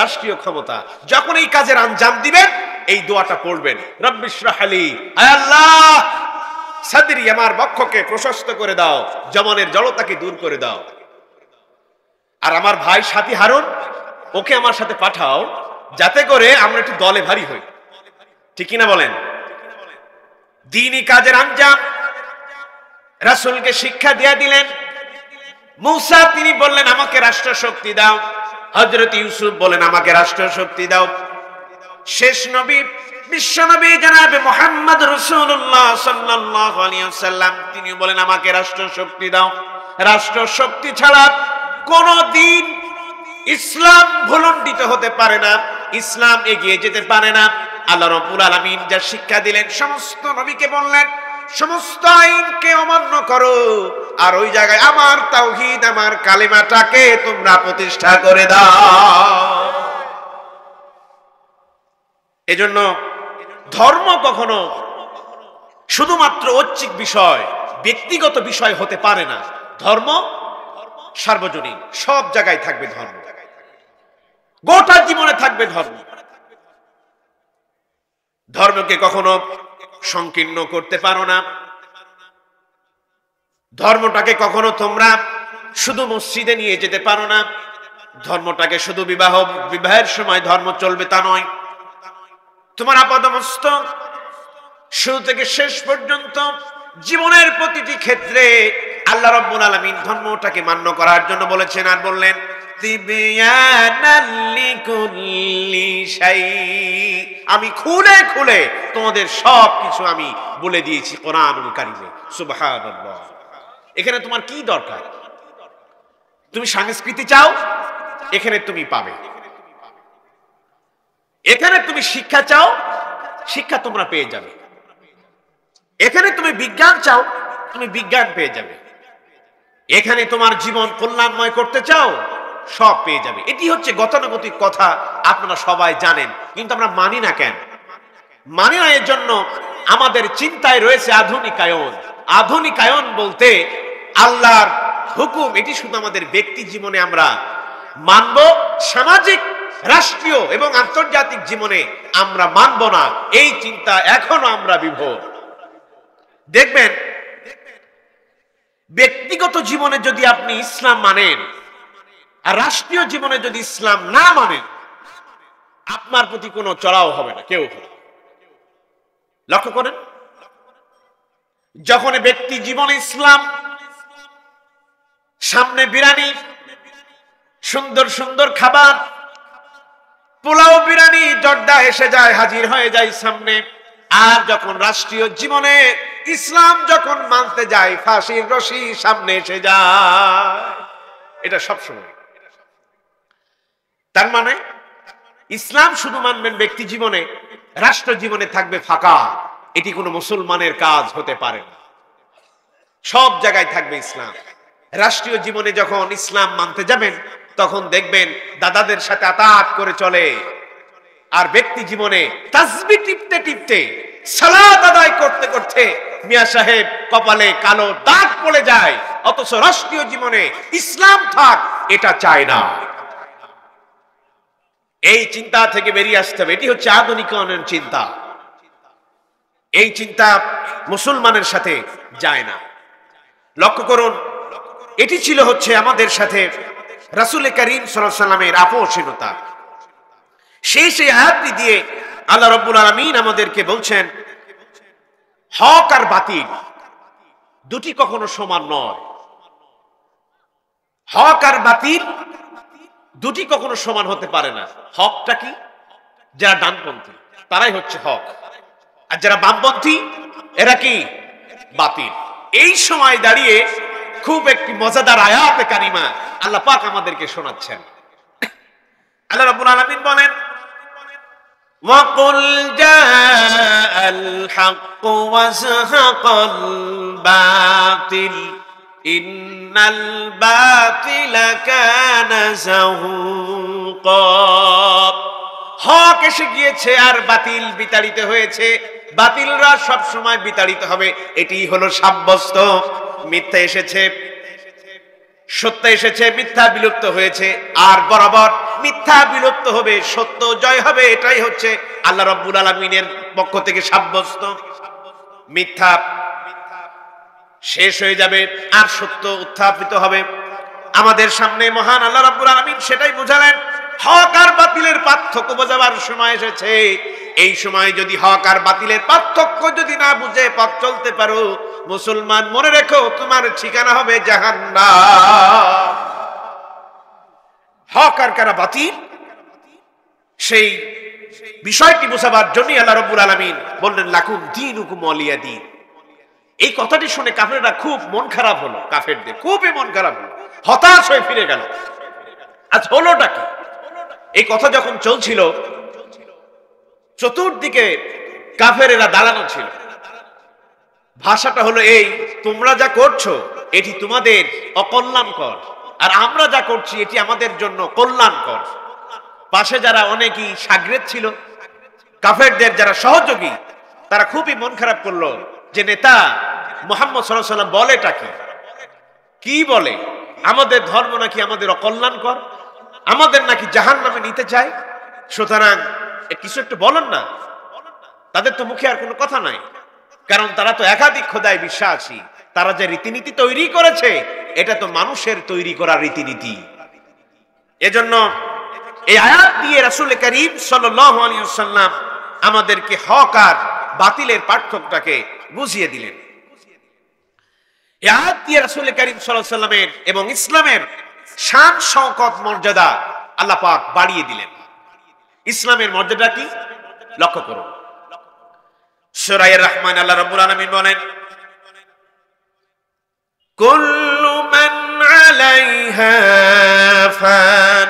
রাষ্ট্রীয় ক্ষমতা। যখন এই কাজের আঞ্জাম দিবেন এই দোয়াটা পড়বেন, রব্বি শরহ লি, আয় আল্লাহ সাদরি, আমার বক্ষকে প্রশস্ত করে দাও, জবানের জড়তাকে দূর করে দাও। আর আমার ভাই সাথী হারুন, ওকে আমার সাথে পাঠাও, যাতে করে আমরা একটু দলে ভারী হই। ঠিক কিনা বলেন? দ্বীনি কাজের আঞ্জাম রাসূলকে শিক্ষা দিয়ে দিলেন। মূসা তিনি বললেন, আমাকে রাষ্ট্র শক্তি দাও। হযরত ইউসুফ বলেন, আমাকে রাষ্ট্র শক্তি দাও। শেষ নবী, বিশ্ব নবী জনাবে মুহাম্মদ রাসূলুল্লাহ সাল্লাল্লাহু আলাইহি ওয়াসাল্লাম তিনি বলেন, আমাকে রাষ্ট্র শক্তি দাও। রাষ্ট্র শক্তি ছাড়া কোনদিন ইসলাম ভুলণ্ডিত হতে পারে না, ইসলাম এগিয়ে যেতে পারে না। আল্লাহ রাব্বুল আলামিন যা শিক্ষা দিলেন সমস্ত নবীকে বললেন, সমস্ত আইনকে অমান্য করো, আর ওই জায়গায় আমার তাওহীদ, আমার কালিমাটাকে তোমরা প্রতিষ্ঠা করে দাও। এজন্য ধর্ম কখনো শুধুমাত্র ঐচ্ছিক বিষয়, ব্যক্তিগত বিষয় হতে পারে না। ধর্ম সার্বজনীন, সব জায়গায় থাকবে ধর্ম, গোটা জীবনে থাকবে ধর্ম। ধর্মকে কখনো সংকীর্ণ করতে পারো না। ধর্মটাকে কখনো তোমরা শুধু মসজিদে নিয়ে যেতে পারো না। ধর্মটাকে শুধু বিবাহের সময় ধর্ম চলবে তা নয়। তোমার আপাদমস্তক শুরু থেকে শেষ পর্যন্ত জীবনের প্রতিটি ক্ষেত্রে আল্লাহ রাব্বুল আলামিন ধর্মটাকে মান্য করার জন্য বলেছেন। আর বললেন, তিবয়ানাল লিকুল্লি শাই, আমি খুলে খুলে তোমাদের সব কিছু আমি বলে দিয়েছি কোরআনুল কারীমে। সুবহানাল্লাহ। এখানে তোমার কি দরকার? তুমি সংস্কৃতি চাও, এখানে তুমি পাবে। এখানে তুমি শিক্ষা চাও, শিক্ষা তোমরা পেয়ে যাবে। এখানে তুমি বিজ্ঞান চাও, তুমি বিজ্ঞান পেয়ে যাবে। এখানে তোমার জীবন কল্যাণময় করতে চাও, সব পেয়ে যাবে। এটি হচ্ছে গতানুগতিক কথা, আপনারা সবাই জানেন, কিন্তু আমরা মানি না কেন? মানি না এর জন্য আমাদের চিন্তায় রয়েছে আধুনিকায়ন। আধুনিকায়ন বলতে আল্লাহর হুকুম এটি শুধু আমাদের ব্যক্তি জীবনে আমরা মানব, সামাজিক, রাষ্ট্রীয় এবং আন্তর্জাতিক জীবনে আমরা মানব না, এই চিন্তা এখনো আমরা বিভোর। দেখবেন ব্যক্তিগত জীবনে যদি আপনি ইসলাম মানেন আর রাষ্ট্রীয় জীবনে যদি ইসলাম না মানেন, আপনার প্রতি কোনো চড়াও হবে না, কেউ হবে। লক্ষ্য করেন, যখন ব্যক্তি জীবনে ইসলাম, সামনে বিরিয়ানি, সুন্দর সুন্দর খাবার, পোলাও, বিরিয়ানি, জর্দা এসে যায়, হাজির হয়ে যায় সামনে। আর যখন রাষ্ট্রীয় জীবনে ইসলাম যখন মানতে যায়, ফাঁসির রশি সামনে এসে যায়। এটা সবসময়। তার মানে ইসলাম শুধু মানবেন ব্যক্তি জীবনে, রাষ্ট্র জীবনে থাকবে ফাঁকা। এটি কোনো মুসলমানের কাজ হতে পারে না। সব জায়গায় থাকবে ইসলাম। রাষ্ট্রীয় জীবনে যখন ইসলাম মানতে যাবেন, তখন দেখবেন দাদাদের সাথে আতাত করে চলে। আর ব্যক্তি জীবনে তাসবিহ টিপতে টিপতে, সালাত আদায় করতে করতে মিয়া সাহেব কপালে কালো দাগ পড়ে যায়। অথচ রাষ্ট্রীয় জীবনে ইসলাম থাক এটা চায় না। এই চিন্তা থেকে বেরিয়ে আসতে হবে। এটি হচ্ছে আধুনিকরণের চিন্তা। এই চিন্তা মুসলমানের সাথে যায় না। লক্ষ্য করুন, এটি ছিল হচ্ছে আমাদের সাথে রাসূল করিম সাল্লাল্লাহু আলাইহি ওয়াসাল্লামের আপোষহীনতা। সেই আয়াতটি দিয়ে আল্লাহ রাব্বুল আলামিন আমাদেরকে বলছেন, হক আর বাতিল দুটি কখনো সমান নয়। হক আর বাতিল দুটি কখনো সমান হতে পারে না। হকটা কি? যারা ডানপন্থী তারাই হচ্ছে হক, আর যারা বামপন্থী এরা কি? বাতিল। এই সময় দাঁড়িয়ে খুব একটি মজাদার আয়াতে কারিমা আল্লাহ পাক আমাদেরকে শোনাচ্ছেন। আল্লাহ রাব্বুল আলামিন বলেন, وَقُلْ جَاءَ الْحَقُّ وَزَهَقَ الْبَاطِلُ إِنَّ الْبَاطِلَ كَانَ زَهُوقًا। হক এসে গিয়েছে আর বাতিল বিতাড়িত হয়েছে। বাতিলরা সব সময় বিতাড়িত হবে, এটি হলো সাব্যস্ত। মিথ্যা এসেছে, সত্য এসেছে, মিথ্যা বিলুপ্ত হয়েছে, আর বরাবর মিথ্যা বিলুপ্ত হবে, সত্য জয় হবে। এটাই হচ্ছে আল্লাহ রাব্বুল আলামিনের পক্ষ থেকে সাব্যস্ত। মিথ্যা শেষ হয়ে যাবে আর সত্য উত্থাপিত হবে। আমাদের সামনে মহান আল্লাহ রাব্বুল আলামিন সেটাই বোঝালেন। হক আর বাতিলের পার্থক্য বোঝাবার সময় এসেছে। এই সময় যদি হক আর বাতিলের পার্থক্য যদি না বুঝে পথ চলতে পারো, মুসলমান মনে রেখো তোমার ঠিকানা হবে জাহান্নাম। হক আর কারা বাতিল সেই বিষয়টি বোঝাবার জন্য আল্লাহ রাব্বুল আলামিন বললেন, লাকুম দীনুকুম ওয়ালিয়া দীন। এই কথাটি শুনে কাফেররা খুব মন খারাপ হলো। কাফেরদের খুবই মন খারাপ হলো, হতাশ হয়ে ফিরে গেল। আজ হলোটা কি? এই কথা যখন চলছিল, চতুর্দিকে কাফেরেরা দাঁড়ানো ছিল। ভাষাটা হলো এই, তোমরা যা করছো এটি তোমাদের অকল্যাণকর, আর আমরা যা করছি এটি আমাদের জন্য কল্যাণকর। পাশে যারা অনেকেই সাগরেদ ছিল, কাফেরদের যারা সহযোগী, তারা খুবই মন খারাপ করলো যে নেতা মুহাম্মদ সাল্লাল্লাহু আলাইহি ওয়াসাল্লাম বলেটা কি বলে? আমাদের ধর্ম নাকি আমাদের অকল্যাণকর, আমাদের নাকি জাহান্নামে নিতে চায়। সুতরাং কিছু একটু বলেন না। তাদের তো মুখে আর কোনো কথা নাই, কারণ তারা তো একাধিক খোদায় বিশ্বাসী। তারা যে রীতিনীতি তৈরি করেছে এটা তো মানুষের তৈরি করা রীতিনীতি। এজন্য এই আয়াত দিয়ে রাসূল করিম সাল্লাল্লাহু আলাইহি ওয়াসাল্লাম আমাদেরকে হক আর বাতিলের পার্থক্যটাকে বুঝিয়ে দিলেন। এই আয়াত দিয়ে রাসূল করিম সাল্লাল্লাহু আলাইহি ওয়াসাল্লামের এবং ইসলামের শান শওকত মর্যাদা আল্লাহ পাক বাড়িয়ে দিলেন। ইসলামের মর্যাদা কি লক্ষ্য করুন। সূরা আর-রহমান আল্লাহ রাব্বুল আলামিন বলেন, কুল্লু মান আলাইহা ফান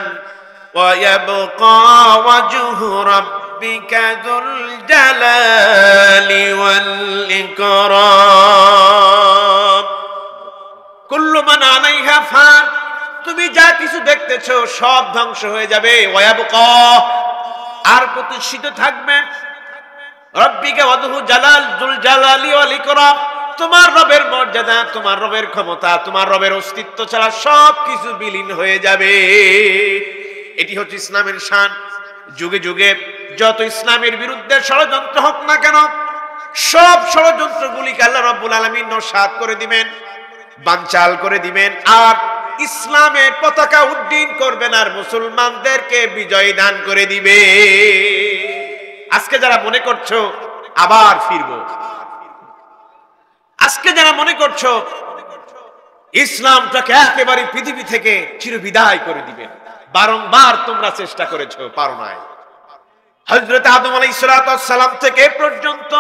ওয়া ইয়াবকা ওয়াজহু রাব্বিকা যুল জালালি ওয়াল ইকরাম। কুল্লু মান আলাইহা ফান, তুমি যা কিছু দেখতেছো সব ধ্বংস হয়ে যাবে। ওয়া ইয়াবকা, আর প্রতিষ্ঠিত থাকবে। রব্বিকা ওয়াজহু জালাল যুল জালালি ওয়াল ইকরাম, তোমার রবের মর্যাদা, তোমার রবের ক্ষমতা, তোমার রবের অস্তিত্ব ছাড়া সব কিছু বিলীন হয়ে যাবে। এটি হচ্ছে ইসলামের শান। যুগে যুগে যত ইসলামের বিরুদ্ধে ষড়যন্ত্র হোক না কেন, সব ষড়যন্ত্রগুলিকে আল্লাহ রাব্বুল আলামিন নস্যাৎ করে দিবেন, বানচাল করে দিবেন, আর ইসলামের পতাকা উড্ডীন করবেন, আর মুসলমানদেরকে বিজয় দান করে দিবে। আজকে যারা মনে করছো আবার ফিরবো, আজকে যারা মনে করছো ইসলামটাকে একেবারে পৃথিবী থেকে চিরবিদায় করে দিবেন, বারংবার তোমরা চেষ্টা করেছো, পারো নাই। হযরত আদম আলাইহিস সালাম থেকে পর্যন্ত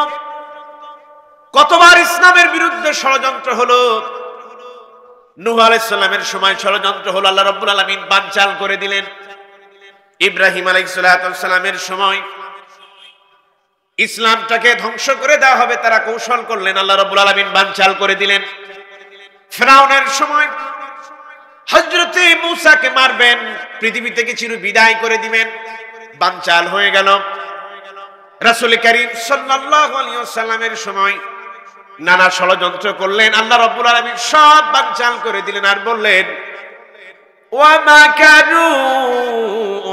কতবার ইসলামের বিরুদ্ধে ষড়যন্ত্র হলো। নূহ আলাইহিস সালামের সময় ষড়যন্ত্র হলো, আল্লাহ রাব্বুল আলামিন বানচাল করে দিলেন। ইব্রাহিম আলাইহিস সালামের সময় ইসলামটাকে ধ্বংস করে দেওয়া হবে, তারা কৌশল করলেন, আল্লাহ রাব্বুল আলামিন বানচাল করে দিলেন। ফিরআউনের সময় হযরতে মূসাকে মারবেন, পৃথিবী থেকে চিরবিদায় করে দিবেন, বানচাল হয়ে গেল। রাসূল করিম সাল্লাল্লাহু আলাইহি ওয়াসাল্লামের সময় নানা ষড়যন্ত্র করলেন, আল্লাহ রাব্বুল আলামিন সব বানচাল করে দিলেন, আর বললেন ওয়া মাকারু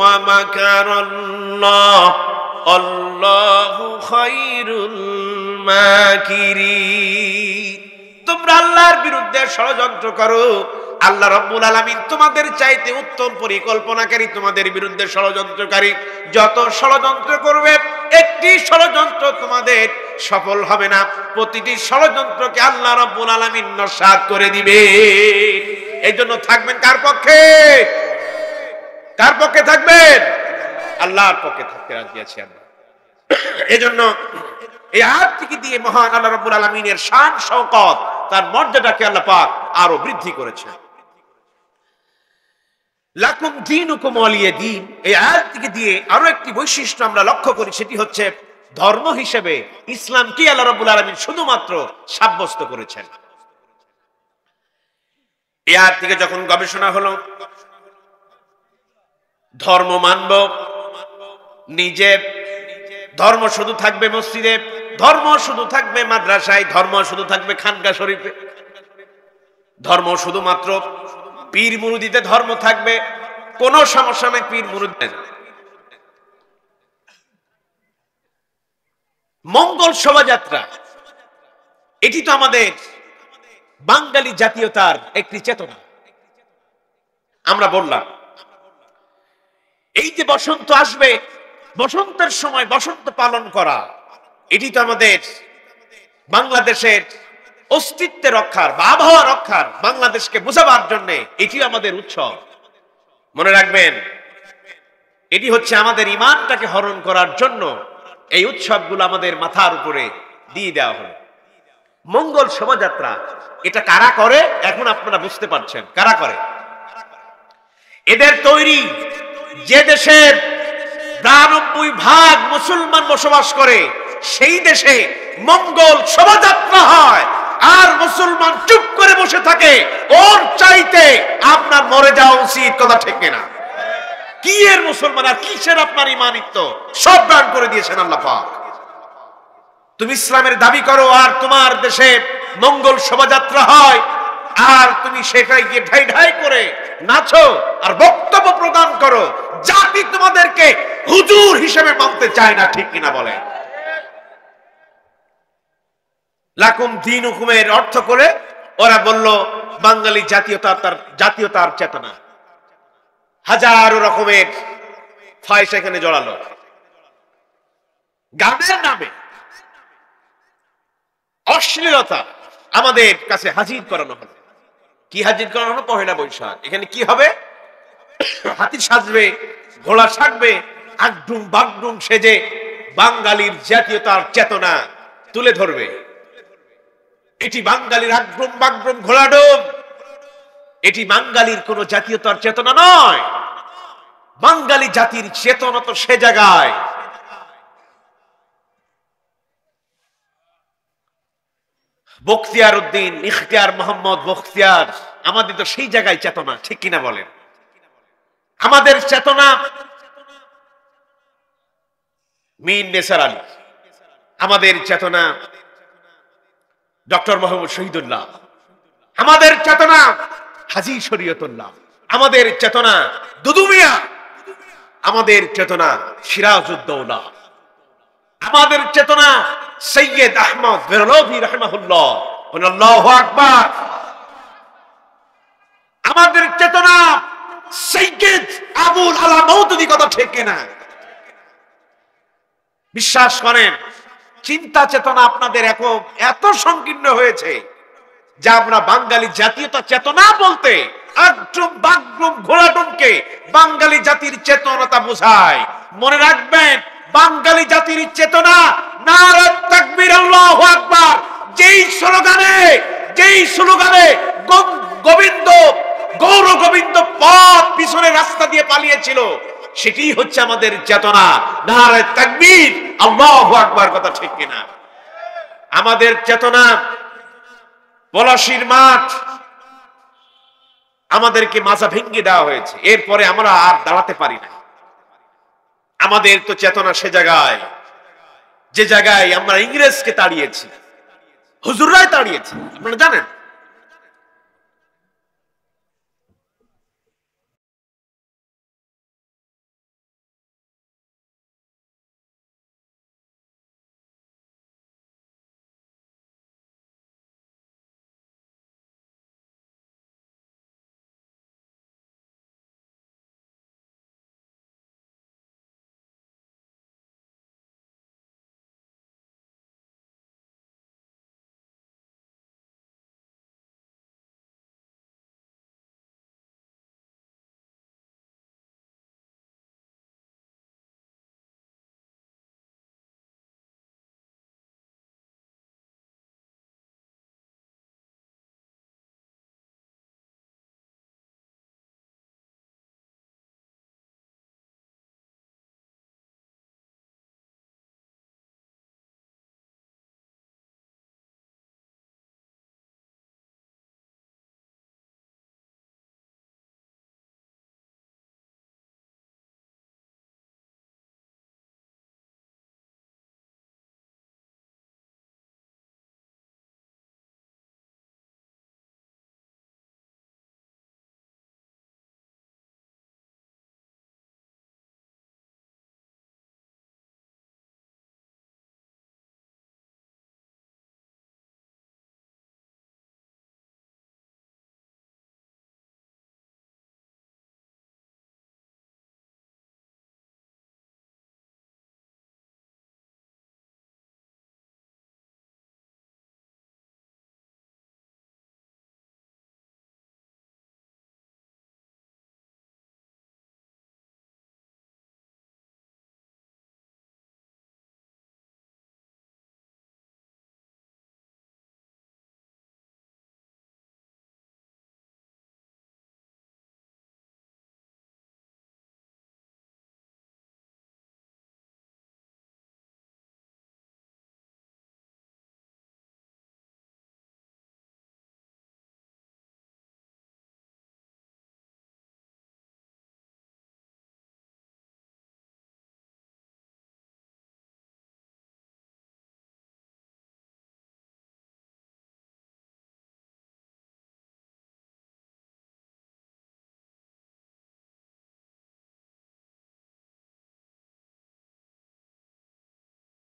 ওয়া মাকারাল্লাহ আল্লাহু খায়রুল মাকিরিন। তোমরা আল্লাহর বিরুদ্ধে ষড়যন্ত্র করো, আল্লাহ রাব্বুল আলামিন তোমাদের চাইতে উত্তম পরিকল্পনাকারী, তোমাদের বিরুদ্ধে ষড়যন্ত্রকারী যত ষড়যন্ত্র করবে একটি ষড়যন্ত্র তোমাদের সফল হবে না, প্রতিটি ষড়যন্ত্রকে আল্লাহ রাব্বুল আলামিন নস্যাৎ করে দিবে। এই জন্য থাকবেন কার পক্ষে? কার পক্ষে থাকবেন? আল্লাহর পক্ষে থাকতে রাজি আছি আমরা। এজন্য এই আয়াতটি দিয়ে মহান আল্লাহ রাব্বুল আলামিনের শান শওকত, তার মর্যাদাকে আল্লাহ পাক আরো বৃদ্ধি করেছেন। লাকুম দীনুকুম ওয়ালিয়া দীন, এই আয়াতটি দিয়ে আরো একটি বৈশিষ্ট্য আমরা লক্ষ্য করি, সেটি হচ্ছে ধর্ম হিসেবে ইসলামকে আল্লাহ রাব্বুল আলামিন শুধুমাত্র সাব্যস্ত করেছেন। এই আয়াত থেকে যখন গবেষণা হলো, ধর্ম মানব, নিজে ধর্ম শুধু থাকবে মসজিদে, ধর্ম শুধু থাকবে মাদ্রাসায়, ধর্ম শুধু থাকবে খানকা শরীফে, ধর্ম শুধুমাত্র পীর মুরিদিতে ধর্ম থাকবে, কোন সমস্যা নেই, পীর মুরিদ। মঙ্গল শোভাযাত্রা, এটি তো আমাদের বাঙালি জাতীয়তার একটি চেতনা। আমরা বললাম এই যে বসন্ত আসবে, বসন্তের সময় বসন্ত পালন করা, এটি তো আমাদের বাংলাদেশের অস্তিত্ব রক্ষার বা আবহাওয়া রক্ষার, বাংলাদেশকে বোঝাবার জন্য এটি আমাদের উৎসব। মনে রাখবেন, এটি হচ্ছে আমাদের ঈমানটাকে হরণ করার জন্য এই উৎসবগুলো আমাদের মাথার উপরে দিয়ে দেওয়া হলো। মঙ্গল শোভাযাত্রা এটা কারা করে এখন আপনারা বুঝতে পারছেন কারা করে। এদের তৈরি যে দেশের 92% মুসলমান বসবাস করে, সেই দেশে মঙ্গল শোভাযাত্রা হয়, আর মুসলমান চুপ করে বসে থাকে। ওর চাইতে আপনার মরে যাওয়া উচিত, কথা ঠিক না? কি এর মুসলমান আর কিসের আপনার ঈমানিত্ব, সব দান করে দিয়েছেন আল্লাহ পাক। তুমি ইসলামের দাবি করো আর তোমার দেশে মঙ্গল শোভাযাত্রা হয়, আর তুমি সেটাই গিয়ে ঢাই ঢাই করে নাচো আর বক্তব্য প্রদান করো। জাতি তোমাদেরকে হুজুর হিসেবে মানতে চায় না, ঠিক কিনা বলেন? লাকুম দীনুকুমের অর্থ করে ওরা বলল বাঙালি জাতীয়তার চেতনা, হাজারো রকমের ফায়সা এখানে জড়ালো। গানের নামে অশ্লীলতা আমাদের কাছে হাজির করানো হলো। কি হাজির করানো হলো? পহেলা বৈশাখ। এখানে কি হবে? হাতি সাজবে, ঘোড়া সাজবে, আগডুম বাগডুম সেজে বাঙালির জাতীয়তার চেতনা তুলে ধরবে। এটি বাঙালির আগডুম বাগডুম ঘোড়াডুম, এটি বাঙালির কোন জাতীয়তার চেতনা নয়। বাঙালি জাতির চেতনা তো সে জায়গায় বখতিয়ার উদ্দিন, ইখতিয়ার মোহাম্মদ বখতিয়ার, আমাদের তো সেই জায়গায় চেতনা, ঠিক কিনা বলেন? আমাদের চেতনা মীর নেসার আলী, আমাদের চেতনা ডক্টর মোহাম্মদ শহীদুল্লাহ, আমাদের চেতনা হাজী শরীয়তুল্লাহ, আমাদের চেতনা দুদু মিয়া, আমাদের চেতনা সিরাজউদ্দৌলা, আমাদের চেতনা সৈয়দ আহমদ বেরলভী রাহিমাহুল্লাহ, আল্লাহু আকবার। আমাদের চেতনা সৈয়দ আবুল আলা মওদুদী, কথা ঠিক কিনা? বিশ্বাস করেন, চিন্তা চেতনা আপনাদের এত সংকীর্ণ হয়েছে যে আমরা বাঙালি জাতীয়তা চেতনা বলতে আগডুম বাগডুম ঘোড়াডুমকে বাঙালি জাতির চেতনতা বোঝায়। মনে রাখবেন, বাঙালি জাতির চেতনা নারে তাকবীর আল্লাহু আকবার, যেই স্লোগানে গৌর গোবিন্দ পথ পিছনে রাস্তা দিয়ে পালিয়েছিল, সেটি হচ্ছে আমাদের চেতনা। নারে তাকবীর আল্লাহু আকবার, কথা ঠিক কিনা? আমাদের চেতনা পলাশীর মাঠ, আমাদেরকে মাজা ভেঙে দেওয়া হয়েছে, এরপরে আমরা আর দাঁড়াতে পারি না। আমাদের তো চেতনা সে জায়গায়, যে জায়গায় আমরা ইংরেজকে তাড়িয়েছি, হুজুররাই তাড়িয়েছি, আপনারা জানেন।